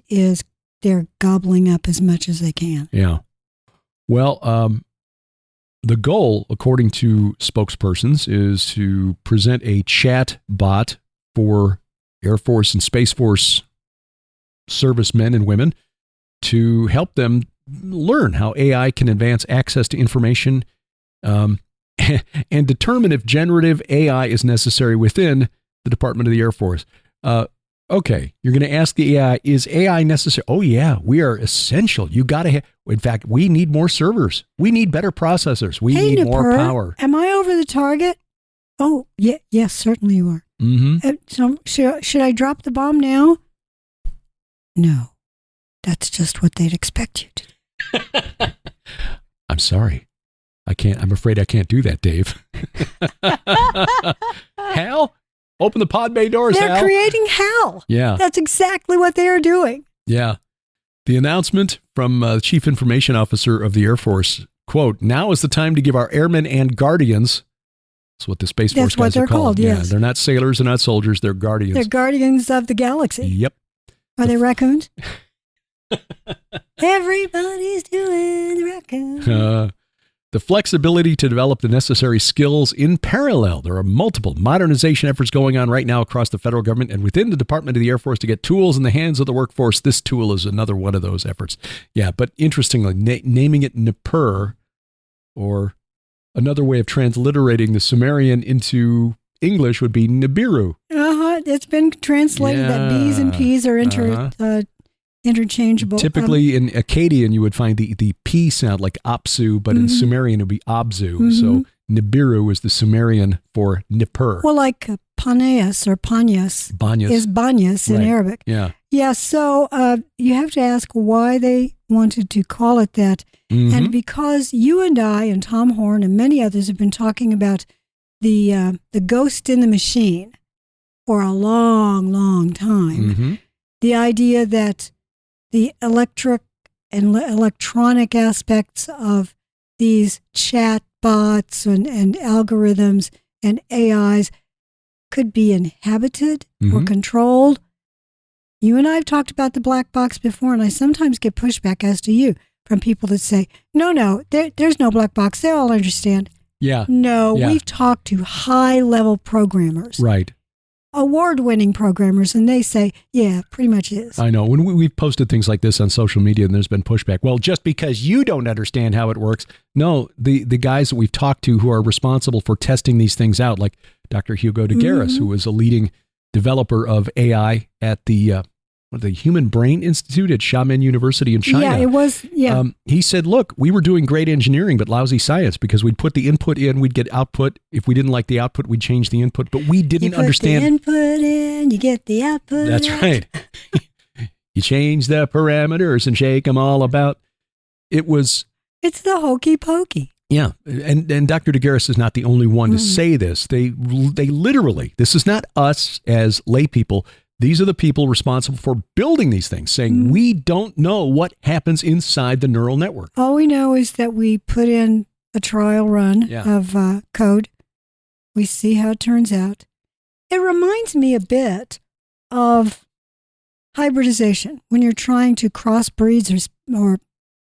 they're gobbling up as much as they can. Yeah. Well, the goal, according to spokespersons, is to present a chat bot for Air Force and Space Force servicemen and women to help them learn how AI can advance access to information and determine if generative AI is necessary within the Department of the Air Force. Okay, you're going to ask the AI, is AI necessary? Oh, yeah, we are essential. You got to have, in fact, we need more servers. We need better processors. We need Nippur, more power. Am I over the target? Oh, yeah, yes, certainly you are. So should I drop the bomb now? No, that's just what they'd expect you to do. I'm sorry. I'm afraid I can't do that, Dave. Hal? Open the pod bay doors, They're Hal. creating hell. Yeah. That's exactly what they are doing. Yeah. The announcement from the Chief Information Officer of the Air Force, quote, now is the time to give our airmen and guardians, that's what the Space Force guys are called. Yes. Yeah, they're not sailors, they're not soldiers, they're guardians. They're guardians of the galaxy. Yep. Are they raccoons? Everybody's doing the raccoon. The flexibility to develop the necessary skills in parallel. There are multiple modernization efforts going on right now across the federal government and within the Department of the Air Force to get tools in the hands of the workforce. This tool is another one of those efforts. Yeah, but interestingly, naming it Nippur, or another way of transliterating the Sumerian into English would be Nibiru. It's been translated that B's and P's are interchangeable. Typically in Akkadian, you would find the P sound like Apsu, but in Sumerian, it would be Abzu. So Nibiru is the Sumerian for Nippur. Well, like Paneas or Panyas is Banyas in Arabic. Yeah. Yeah, so you have to ask why they wanted to call it that. And because you and I and Tom Horn and many others have been talking about the ghost in the machine for a long, long time. The idea that the electric and electronic aspects of these chat bots and algorithms and AIs could be inhabited or controlled. You and I have talked about the black box before, and I sometimes get pushback as to you from people that say, no, there's no black box. They all understand. Yeah. No, we've talked to high-level programmers. Right. Award-winning programmers, and they say, yeah, pretty much is. I know. When we've posted things like this on social media and there's been pushback, well, just because you don't understand how it works. No, the guys that we've talked to who are responsible for testing these things out, like Dr. Hugo de Garis, who was a leading developer of AI at the Human Brain Institute at Xiamen University in China. Yeah, it was, he said, look, we were doing great engineering, but lousy science because we'd put the input in, we'd get output. If we didn't like the output, we'd change the input, but we didn't understand. You put the input in, you get the output. That's right. You change the parameters and shake them all about. It's the hokey pokey. Yeah. And Dr. de Garis is not the only one to say this. They literally, this is not us as lay people. These are the people responsible for building these things, saying we don't know what happens inside the neural network. All we know is that we put in a trial run of code. We see how it turns out. It reminds me a bit of hybridization. When you're trying to cross breeds or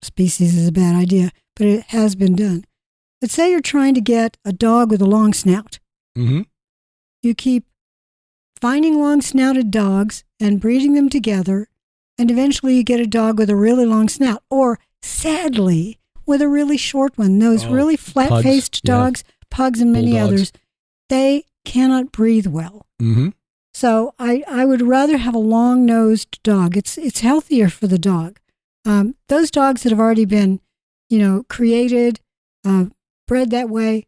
species is a bad idea, but it has been done. Let's say you're trying to get a dog with a long snout. Mm-hmm. You keep finding long-snouted dogs and breeding them together, and eventually you get a dog with a really long snout, or sadly, with a really short one. Those really flat-faced dogs, pugs and many others, they cannot breathe well. Mm-hmm. So I would rather have a long-nosed dog. It's healthier for the dog. Those dogs that have already been, created, bred that way,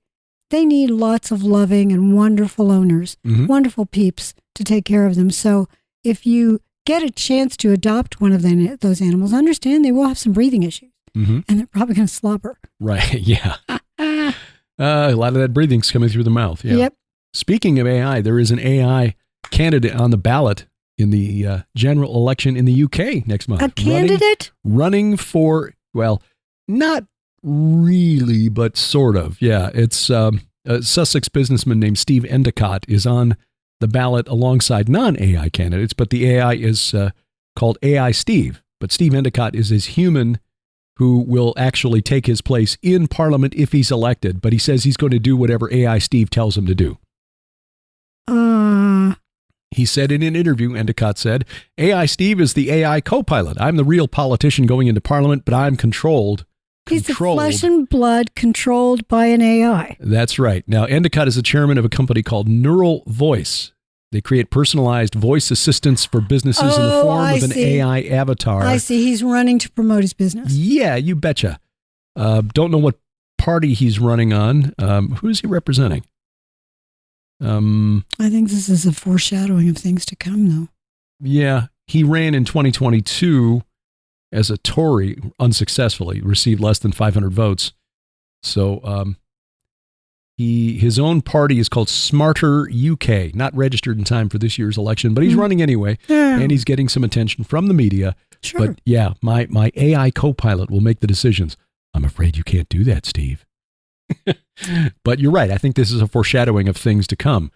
they need lots of loving and wonderful owners, wonderful peeps to take care of them. So if you get a chance to adopt one of those animals, understand they will have some breathing issues, and they're probably going to slobber. Right, yeah. A lot of that breathing's coming through the mouth. Yeah. Yep. Speaking of AI, there is an AI candidate on the ballot in the general election in the UK next month. A candidate? Running for, well, not really, but sort of. Yeah, it's a Sussex businessman named Steve Endicott is on the ballot alongside non-AI candidates, but the AI is called AI Steve. But Steve Endicott is his human who will actually take his place in Parliament if he's elected, but he says he's going to do whatever AI Steve tells him to do. He said in an interview, Endicott said, AI Steve is the AI co-pilot. I'm the real politician going into Parliament, but I'm controlled. He's the flesh and blood controlled by an AI. That's right. Now, Endicott is the chairman of a company called Neural Voice. They create personalized voice assistants for businesses in the form of an AI avatar. I see. He's running to promote his business. Yeah, you betcha. Don't know what party he's running on. Who is he representing? I think this is a foreshadowing of things to come, though. Yeah, he ran in 2022 as a Tory unsuccessfully, received less than 500 votes. So his own party is called Smarter UK, not registered in time for this year's election, but he's running anyway, and he's getting some attention from the media. Sure. But yeah, my AI co-pilot will make the decisions. I'm afraid you can't do that, Steve. But you're right. I think this is a foreshadowing of things to come.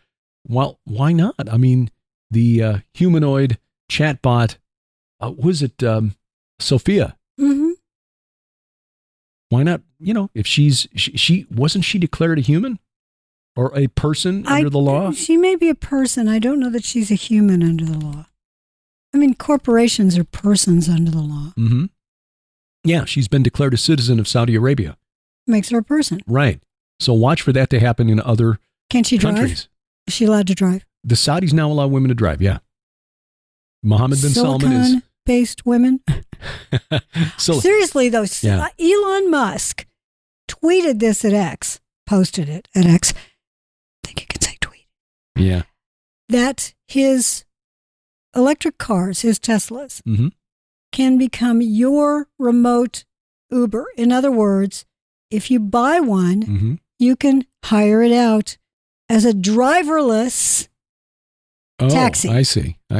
Well, why not? I mean, the humanoid chatbot, was it Sophia? Mm-hmm. Why not? If she wasn't she declared a human or a person under the law? She may be a person. I don't know that she's a human under the law. I mean, corporations are persons under the law. Mm-hmm. Yeah, she's been declared a citizen of Saudi Arabia. Makes her a person. Right. So watch for that to happen in other Can she countries. Drive? Is she allowed to drive? The Saudis now allow women to drive, yeah. Mohammed bin Salman is... Silicon-based women? So, seriously, though, Elon Musk tweeted this at X, posted it at X. I think you can say tweet. Yeah. That his electric cars, his Teslas, can become your remote Uber. In other words, if you buy one, you can hire it out as a driverless taxi. I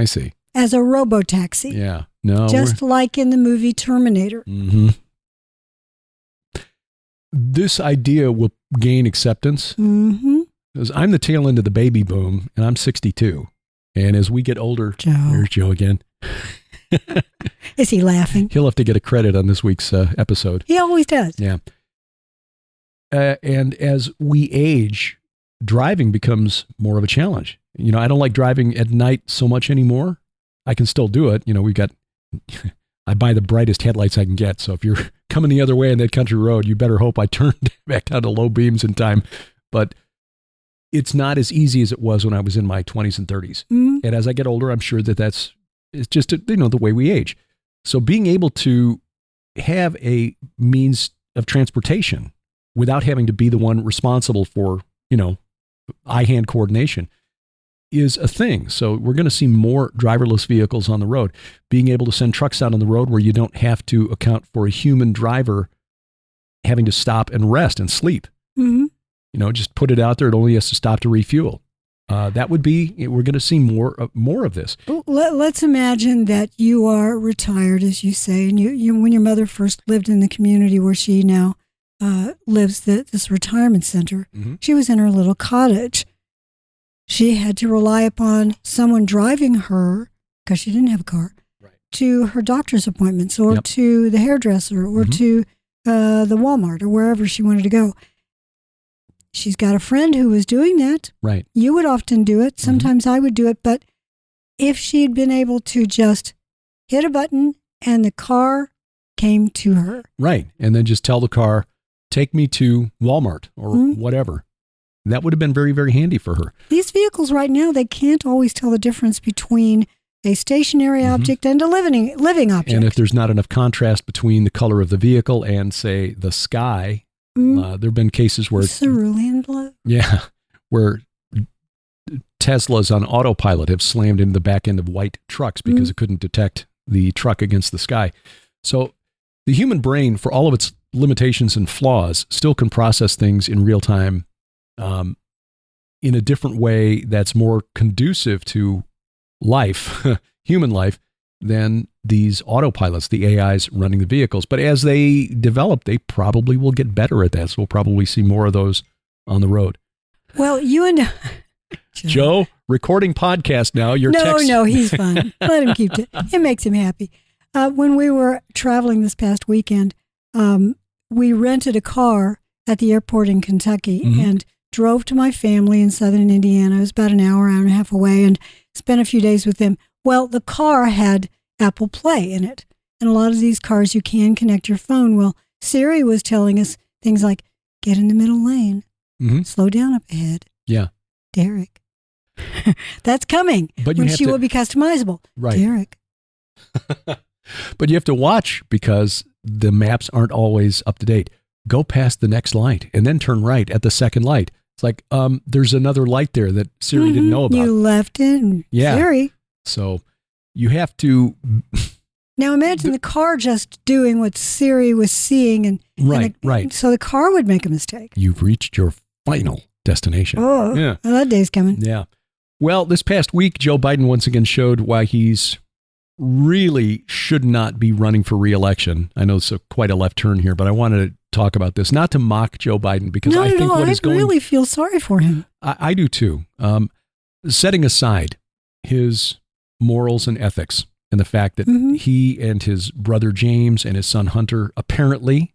see. As a robo-taxi. Yeah. No. Just like in the movie Terminator. This idea will gain acceptance. Because I'm the tail end of the baby boom, and I'm 62. And as we get older, there's Joe again. Is he laughing? He'll have to get a credit on this week's episode. He always does. Yeah. And as we age, driving becomes more of a challenge. I don't like driving at night so much anymore. I can still do it. I buy the brightest headlights I can get. So if you're coming the other way on that country road, you better hope I turn back down to low beams in time. But it's not as easy as it was when I was in my 20s and 30s. And as I get older, I'm sure it's just, the way we age. So being able to have a means of transportation without having to be the one responsible for, eye-hand coordination is a thing. So we're going to see more driverless vehicles on the road. Being able to send trucks out on the road where you don't have to account for a human driver having to stop and rest and sleep. Just put it out there. It only has to stop to refuel. That would be, we're going to see more of this. Let's imagine that you are retired, as you say, and you when your mother first lived in the community where she now lives, this retirement center, she was in her little cottage. She had to rely upon someone driving her, because she didn't have a car, to her doctor's appointments or to the hairdresser or to the Walmart or wherever she wanted to go. She's got a friend who was doing that. Right. You would often do it. Sometimes I would do it. But if she had been able to just hit a button and the car came to her. Right. And then just tell the car, take me to Walmart or whatever. That would have been very, very handy for her. These vehicles right now, they can't always tell the difference between a stationary object and a living object. And if there's not enough contrast between the color of the vehicle and, say, the sky, there have been cases where cerulean blue. Yeah, where Teslas on autopilot have slammed into the back end of white trucks because it couldn't detect the truck against the sky. So the human brain, for all of its limitations and flaws, still can process things in real time in a different way that's more conducive to life, human life, than these autopilots, the AIs running the vehicles. But as they develop, they probably will get better at that. So we'll probably see more of those on the road. Well, you and Joe, recording podcast now. No, he's fine. Let him keep it. It makes him happy. When we were traveling this past weekend, we rented a car at the airport in Kentucky and drove to my family in southern Indiana. It was about an hour and a half away, and spent a few days with them. Well, the car had Apple Play in it. And a lot of these cars, you can connect your phone. Well, Siri was telling us things like, get in the middle lane, slow down up ahead. Yeah. Derek. That's coming. But when she will be customizable. Right. Derek. But you have to watch because the maps aren't always up to date. Go past the next light and then turn right at the second light. It's like, there's another light there that Siri didn't know about. You left it. Siri. So you have to. Now imagine the car just doing what Siri was seeing. Right. So the car would make a mistake. You've reached your final destination. Oh, yeah. Well, that day's coming. Yeah. Well, this past week, Joe Biden once again showed why he's really should not be running for re-election. I know it's quite a left turn here, but I wanted to talk about this, not to mock Joe Biden, because I think what is going. I really feel sorry for him. I do too. Setting aside his morals and ethics and the fact that he and his brother James and his son Hunter apparently,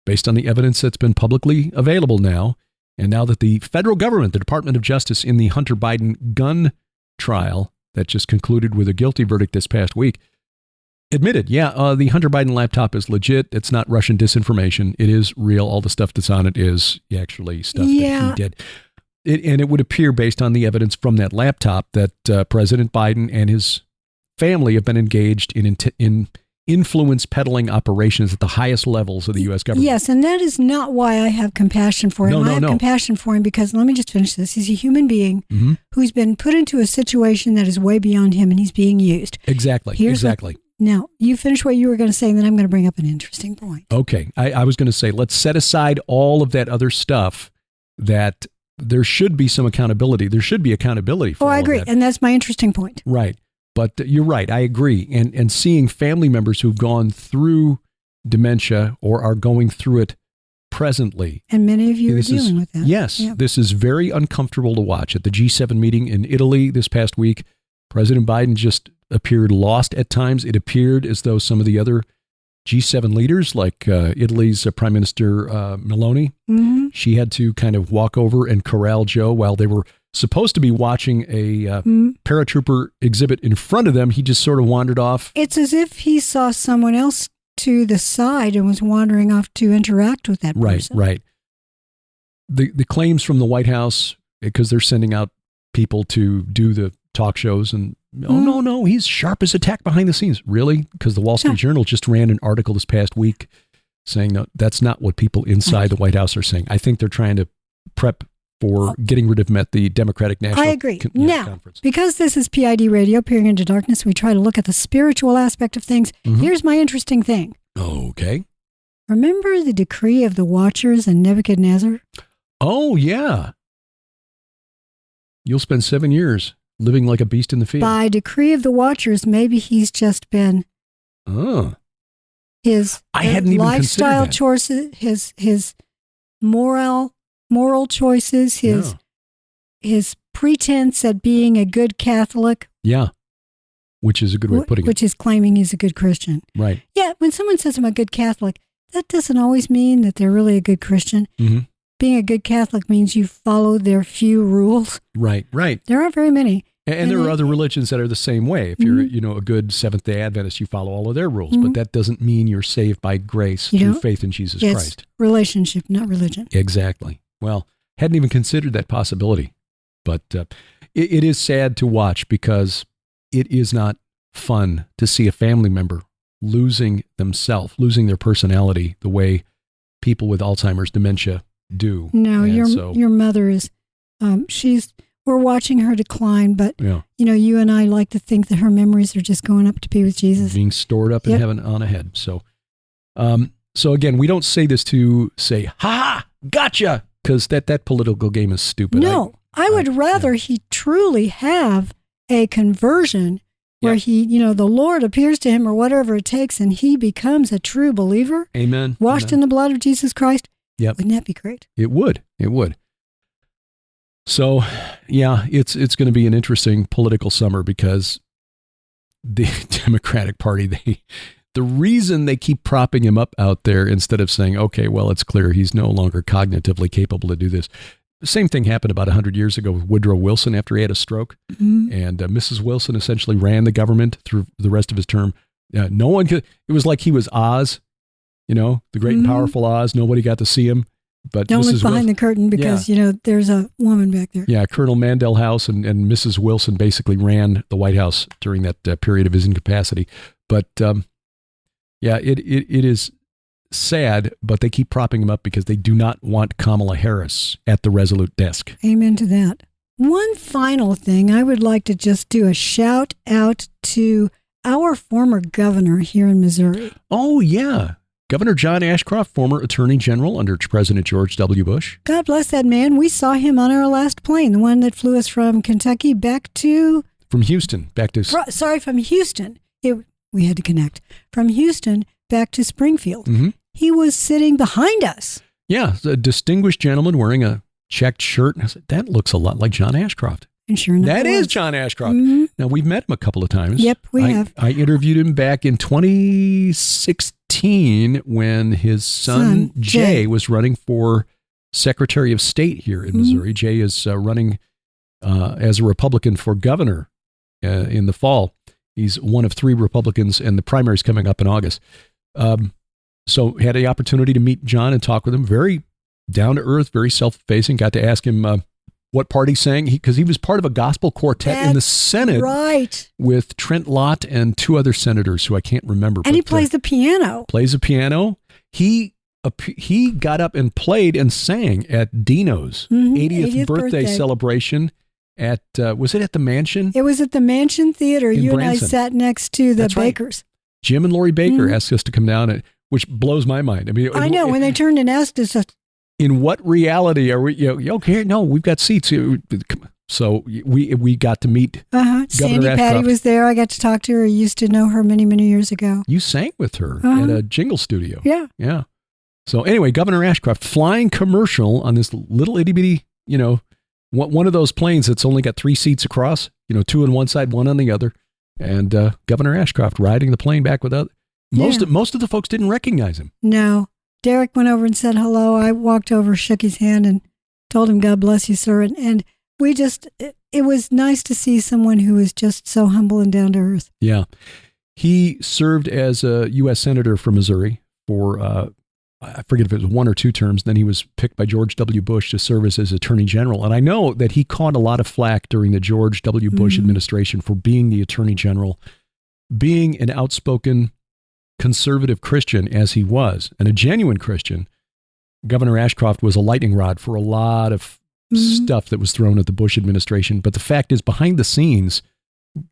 based on the evidence that's been publicly available now, and now that the federal government, the Department of Justice in the Hunter Biden gun trial that just concluded with a guilty verdict this past week, admitted, the Hunter Biden laptop is legit. It's not Russian disinformation. It is real. All the stuff that's on it is actually stuff that he did. And it would appear, based on the evidence from that laptop, that President Biden and his family have been engaged in influence peddling operations at the highest levels of the U.S. government. Yes, and that is not why I have compassion for him. I have compassion for him because, let me just finish this, he's a human being who's been put into a situation that is way beyond him, and he's being used. Exactly. Now, you finish what you were going to say, and then I'm going to bring up an interesting point. Okay. I was going to say, let's set aside all of that other stuff that there should be some accountability. There should be accountability for all I agree. Of that. And that's my interesting point. Right. But you're right. I agree. And seeing family members who've gone through dementia or are going through it presently. And many of you are dealing with that. Yes. Yeah. This is very uncomfortable to watch. At the G7 meeting in Italy this past week, President Biden just appeared lost at times. It appeared as though some of the other G7 leaders, like Italy's Prime Minister Meloni, she had to kind of walk over and corral Joe while they were supposed to be watching a paratrooper exhibit in front of them. He just sort of wandered off. It's as if he saw someone else to the side and was wandering off to interact with that person. Right. The claims from the White House, because they're sending out people to do the talk shows, and no, he's sharp as a tack behind the scenes. Really? Because the Wall Street Journal just ran an article this past week saying no, that's not what people inside the White House are saying. I think they're trying to prep for getting rid of him at the Democratic National Conference. Because this is PID Radio, Peering into Darkness, we try to look at the spiritual aspect of things. Here's my interesting thing. Okay. Remember the decree of the Watchers and Nebuchadnezzar? Oh, yeah. You'll spend 7 years living like a beast in the field. By decree of the watchers, maybe he's just been his I hadn't even lifestyle considered that. choices, his moral choices, his pretense at being a good Catholic. Yeah. Which is a good way of putting it. Which is claiming he's a good Christian. Right. Yeah, when someone says I'm a good Catholic, that doesn't always mean that they're really a good Christian. Mm-hmm. Being a good Catholic means you follow their few rules. Right. There aren't very many. And there are other religions that are the same way. If you're, a good Seventh-day Adventist, you follow all of their rules. But that doesn't mean you're saved by grace through faith in Jesus Christ. Relationship, not religion. Exactly. Well, hadn't even considered that possibility. But it is sad to watch because it is not fun to see a family member losing themselves, losing their personality the way people with Alzheimer's dementia do. No, your mother is, we're watching her decline, but you and I like to think that her memories are just going up to be with Jesus. Being stored up in heaven on ahead. So again, we don't say this to say, ha, gotcha, because that political game is stupid. No, I would rather he truly have a conversion where he, the Lord appears to him or whatever it takes and he becomes a true believer. Amen. Washed in the blood of Jesus Christ. Yep. Wouldn't that be great? It would. So, it's going to be an interesting political summer because the Democratic Party, the reason they keep propping him up out there instead of saying, okay, well, it's clear he's no longer cognitively capable to do this. The same thing happened about 100 years ago with Woodrow Wilson after he had a stroke. Mm-hmm. And Mrs. Wilson essentially ran the government through the rest of his term. No one could, it was like he was Oz, the great and powerful Oz. Nobody got to see him. But don't Mrs. look behind the curtain because, there's a woman back there. Yeah, Colonel Mandel House and Mrs. Wilson basically ran the White House during that period of his incapacity. But it is sad, but they keep propping him up because they do not want Kamala Harris at the Resolute desk. Amen to that. One final thing, I would like to just do a shout out to our former governor here in Missouri. Oh, yeah. Governor John Ashcroft, former Attorney General under President George W. Bush. God bless that man. We saw him on our last plane, the one that flew us from Kentucky back to... From Houston back to... From Houston. We had to connect. From Houston back to Springfield. Mm-hmm. He was sitting behind us. Yeah, a distinguished gentleman wearing a checked shirt. And I said, that looks a lot like John Ashcroft. And sure enough, that is John Ashcroft. Mm-hmm. Now, we've met him a couple of times. Yep, we have. I interviewed him back in 2016 when his son Jay was running for Secretary of State here in Missouri. Jay is running as a Republican for governor in the fall. He's one of 3 Republicans, and the primary is coming up in August. So had the opportunity to meet John and talk with him. Very down to earth, very self-effacing. Got to ask him what part he sang, because he was part of a gospel quartet in the Senate, right, with Trent Lott and 2 other senators who I can't remember. And he plays the piano. Plays the piano. He got up and played and sang at Dino's 80th birthday celebration at was it at the Mansion? It was at the Mansion Theater. You Branson. And I sat next to the Bakers. Right. Jim and Lori Baker asked us to come down, which blows my mind. I mean, I know when they turned and asked us, in what reality are we? Okay, no, we've got seats. So we got to meet. Sandy Patty was there. I got to talk to her. I used to know her many, many years ago. You sang with her at a jingle studio. Yeah. So anyway, Governor Ashcroft flying commercial on this little itty bitty, one of those planes that's only got 3 seats across. 2 on one side, 1 on the other, and Governor Ashcroft riding the plane back with other. Most of the folks didn't recognize him. No. Derek went over and said hello. I walked over, shook his hand, and told him, God bless you, sir. And we it was nice to see someone who was just so humble and down to earth. Yeah. He served as a U.S. Senator from Missouri for, I forget if it was 1 or 2 terms. Then he was picked by George W. Bush to serve as his Attorney General. And I know that he caught a lot of flack during the George W. Bush administration for being the Attorney General, being an outspoken conservative Christian as he was, and a genuine Christian. Governor Ashcroft was a lightning rod for a lot of stuff that was thrown at the Bush administration. But the fact is, behind the scenes,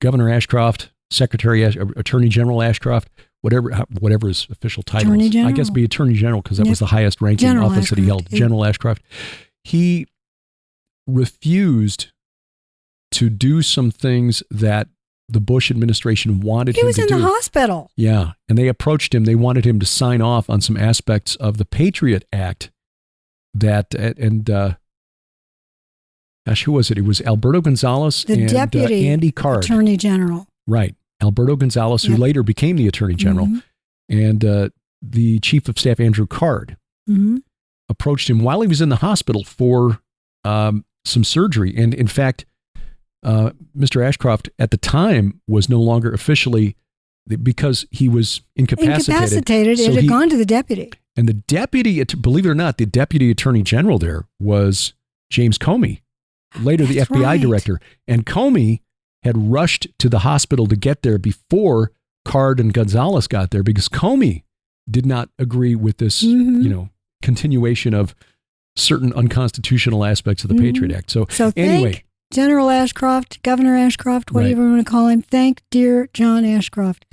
Governor Ashcroft, Attorney General Ashcroft, whatever his official title is, I guess be Attorney General, because that was the highest ranking office that he held, General Ashcroft. He refused to do some things that the Bush administration wanted him to do. He was in the hospital. Yeah. And they approached him. They wanted him to sign off on some aspects of the Patriot Act gosh, who was it? It was Alberto Gonzales and Deputy Andy Card. Attorney General. Right. Alberto Gonzales, who later became the Attorney General, and the Chief of Staff, Andrew Card, approached him while he was in the hospital for some surgery. And in fact, Mr. Ashcroft at the time was no longer officially, because he was incapacitated. So it had gone to the deputy. And the deputy, believe it or not, the Deputy Attorney General there was James Comey, later the FBI director. And Comey had rushed to the hospital to get there before Card and Gonzalez got there, because Comey did not agree with this, continuation of certain unconstitutional aspects of the Patriot Act. So anyway, General Ashcroft, Governor Ashcroft, whatever you want to call him, thank dear John Ashcroft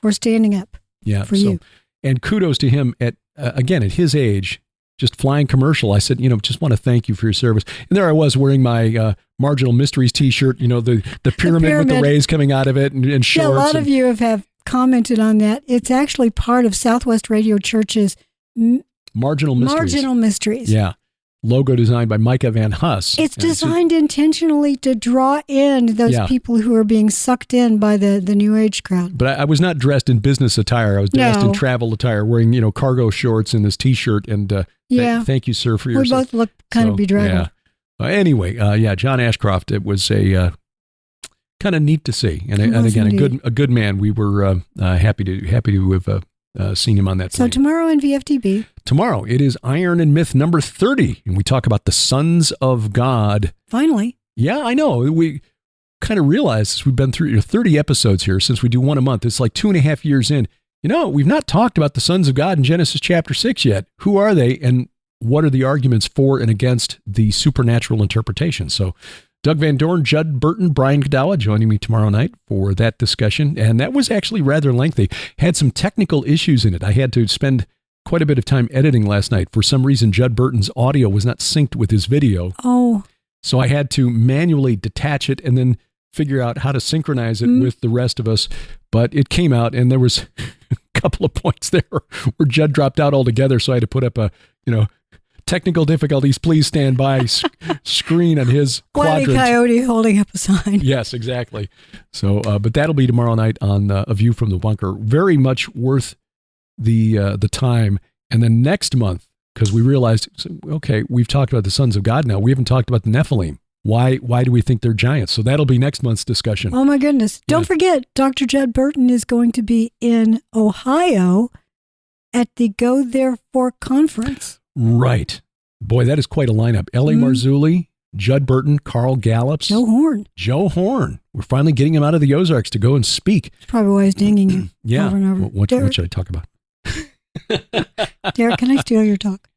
for standing up for you. And kudos to him at his age, just flying commercial. I said, just want to thank you for your service. And there I was wearing my Marginal Mysteries t-shirt, the pyramid with the rays coming out of it and shorts. Yeah, a lot of you have commented on that. It's actually part of Southwest Radio Church's Marginal Mysteries. Yeah. Logo designed by Micah Van Huss. It's designed intentionally to draw in those people who are being sucked in by the New Age crowd. But I was not dressed in business attire. I was dressed in travel attire, wearing cargo shorts and this T-shirt. And thank you, sir, for your. We both look kind of bedraggled. Yeah. Anyway, John Ashcroft. It was a kind of neat to see, and again, a good man. We were happy to have seen him on that plane. So tomorrow in VFTB. Tomorrow, it is Iron and Myth number 30, and we talk about the sons of God. Finally. Yeah, I know. We kind of realized we've been through 30 episodes here since we do one a month. It's like 2.5 years in. We've not talked about the sons of God in Genesis chapter 6 yet. Who are they, and what are the arguments for and against the supernatural interpretation? So Doug Van Dorn, Judd Burton, Brian Kadawa joining me tomorrow night for that discussion. And that was actually rather lengthy. Had some technical issues in it. I had to spend quite a bit of time editing last night. For some reason, Judd Burton's audio was not synced with his video. Oh. So I had to manually detach it and then figure out how to synchronize it with the rest of us. But it came out, and there was a couple of points there where Judd dropped out altogether. So I had to put up a, technical difficulties, please stand by screen on his quadrant. Wile E. Coyote holding up a sign. Yes, exactly. So, but that'll be tomorrow night on A View from the Bunker. Very much worth the time. And then next month, because we realized, okay, we've talked about the sons of God now. We haven't talked about the Nephilim. Why do we think they're giants? So that'll be next month's discussion. Oh my goodness. Don't forget, Dr. Judd Burton is going to be in Ohio at the Go Therefore conference. Right. Boy, that is quite a lineup. L.A. Marzulli, Judd Burton, Carl Gallups. Joe Horn. We're finally getting him out of the Ozarks to go and speak. That's probably why he's dinging you over and over. What should I talk about? Derek, can I steal your talk?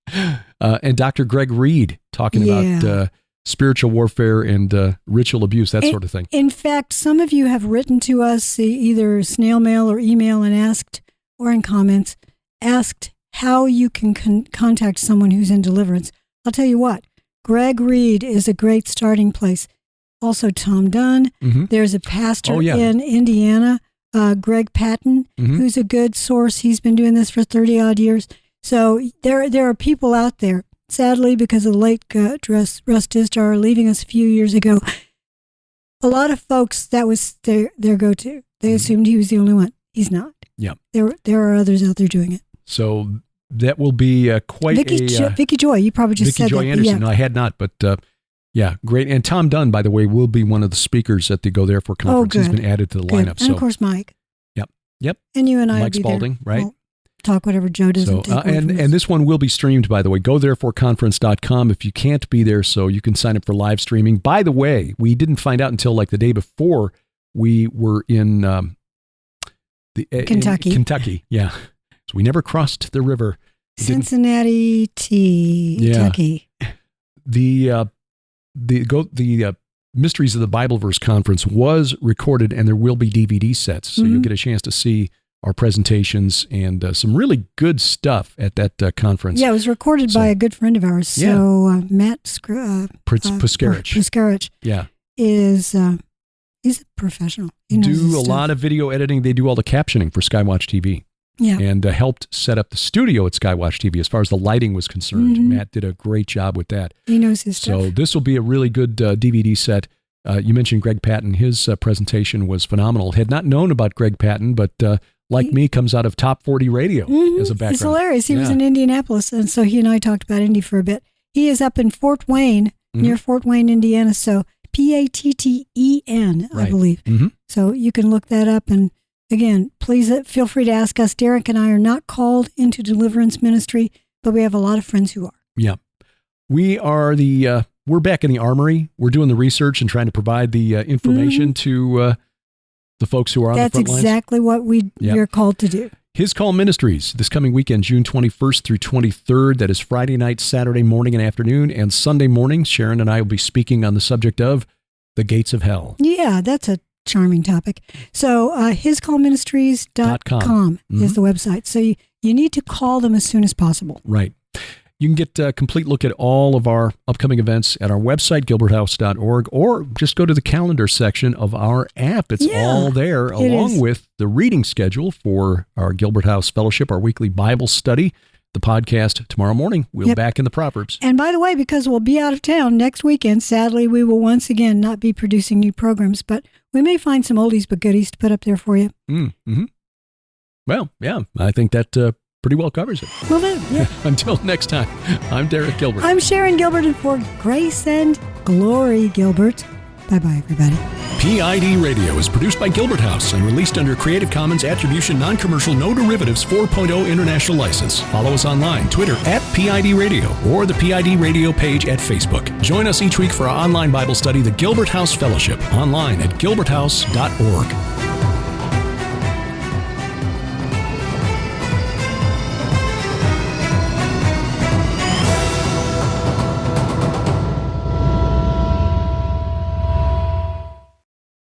And Dr. Greg Reed talking about spiritual warfare and ritual abuse, that sort of thing. In fact, some of you have written to us either snail mail or email and asked, or in comments, asked how you can contact someone who's in deliverance. I'll tell you what, Greg Reed is a great starting place. Also, Tom Dunn. There's a pastor in Indiana, Greg Patton, who's a good source. He's been doing this for 30 odd years. So there are people out there. Sadly, because of the late Russ Dizdar leaving us a few years ago, a lot of folks, that was their go-to. They assumed he was the only one. He's not. Yeah. There are others out there doing it. So that will be quite Vicky Joy, you probably just said that. Vicky Joy Anderson. No, I had not, but great. And Tom Dunn, by the way, will be one of the speakers at the Go Therefore conference. He's been added to the lineup. And of course, Mike. Yep. And you and I Mike Spalding, right? We'll talk whatever Joe doesn't take away from us. And this one will be streamed, by the way. GoThereforeConference.com if you can't be there, so you can sign up for live streaming. By the way, we didn't find out until like the day before we were in Kentucky. Kentucky, yeah. So we never crossed the river. Cincinnati, Kentucky. The Mysteries of the Bible Verse conference was recorded, and there will be DVD sets, so you'll get a chance to see our presentations and some really good stuff at that conference. Yeah, it was recorded by a good friend of ours. So Matt Puskarich. Yeah. is he's a professional. He knows his Do a stuff. lot of video editing. They do all the captioning for Skywatch TV. Yeah. And helped set up the studio at Skywatch TV as far as the lighting was concerned. Matt did a great job with that. He knows his stuff. So this will be a really good DVD set. You mentioned Greg Patton. His presentation was phenomenal. Had not known about Greg Patton, but like me, comes out of Top 40 Radio as a background. It's hilarious. He was in Indianapolis, and so he and I talked about Indy for a bit. He is up in Fort Wayne, near Fort Wayne, Indiana. So Patten, I believe. So you can look that up. And again, please feel free to ask us. Derek and I are not called into deliverance ministry, but we have a lot of friends who are. Yeah. We are we're back in the armory. We're doing the research and trying to provide the information to the folks who are on the front lines. That's exactly what we're called to do. His Call Ministries, this coming weekend, June 21st through 23rd. That is Friday night, Saturday morning and afternoon, and Sunday morning. Sharon and I will be speaking on the subject of the gates of hell. Yeah, that's a charming topic. So hiscallministries.com is the website. So you need to call them as soon as possible. Right. You can get a complete look at all of our upcoming events at our website, gilberthouse.org, or just go to the calendar section of our app. It's all there, along with the reading schedule for our Gilbert House Fellowship, our weekly Bible study, the podcast tomorrow morning. We'll be back in the Proverbs. And by the way, because we'll be out of town next weekend, sadly, we will once again not be producing new programs, but we may find some oldies but goodies to put up there for you. Well, yeah, I think that pretty well covers it. Well then, Until next time, I'm Derek Gilbert. I'm Sharon Gilbert, and for Grace and Glory Gilbert. Bye-bye, everybody. PID Radio is produced by Gilbert House and released under Creative Commons Attribution Non-Commercial No Derivatives 4.0 International License. Follow us online, Twitter @PID Radio, or the PID Radio page at Facebook. Join us each week for our online Bible study, the Gilbert House Fellowship, online at gilberthouse.org.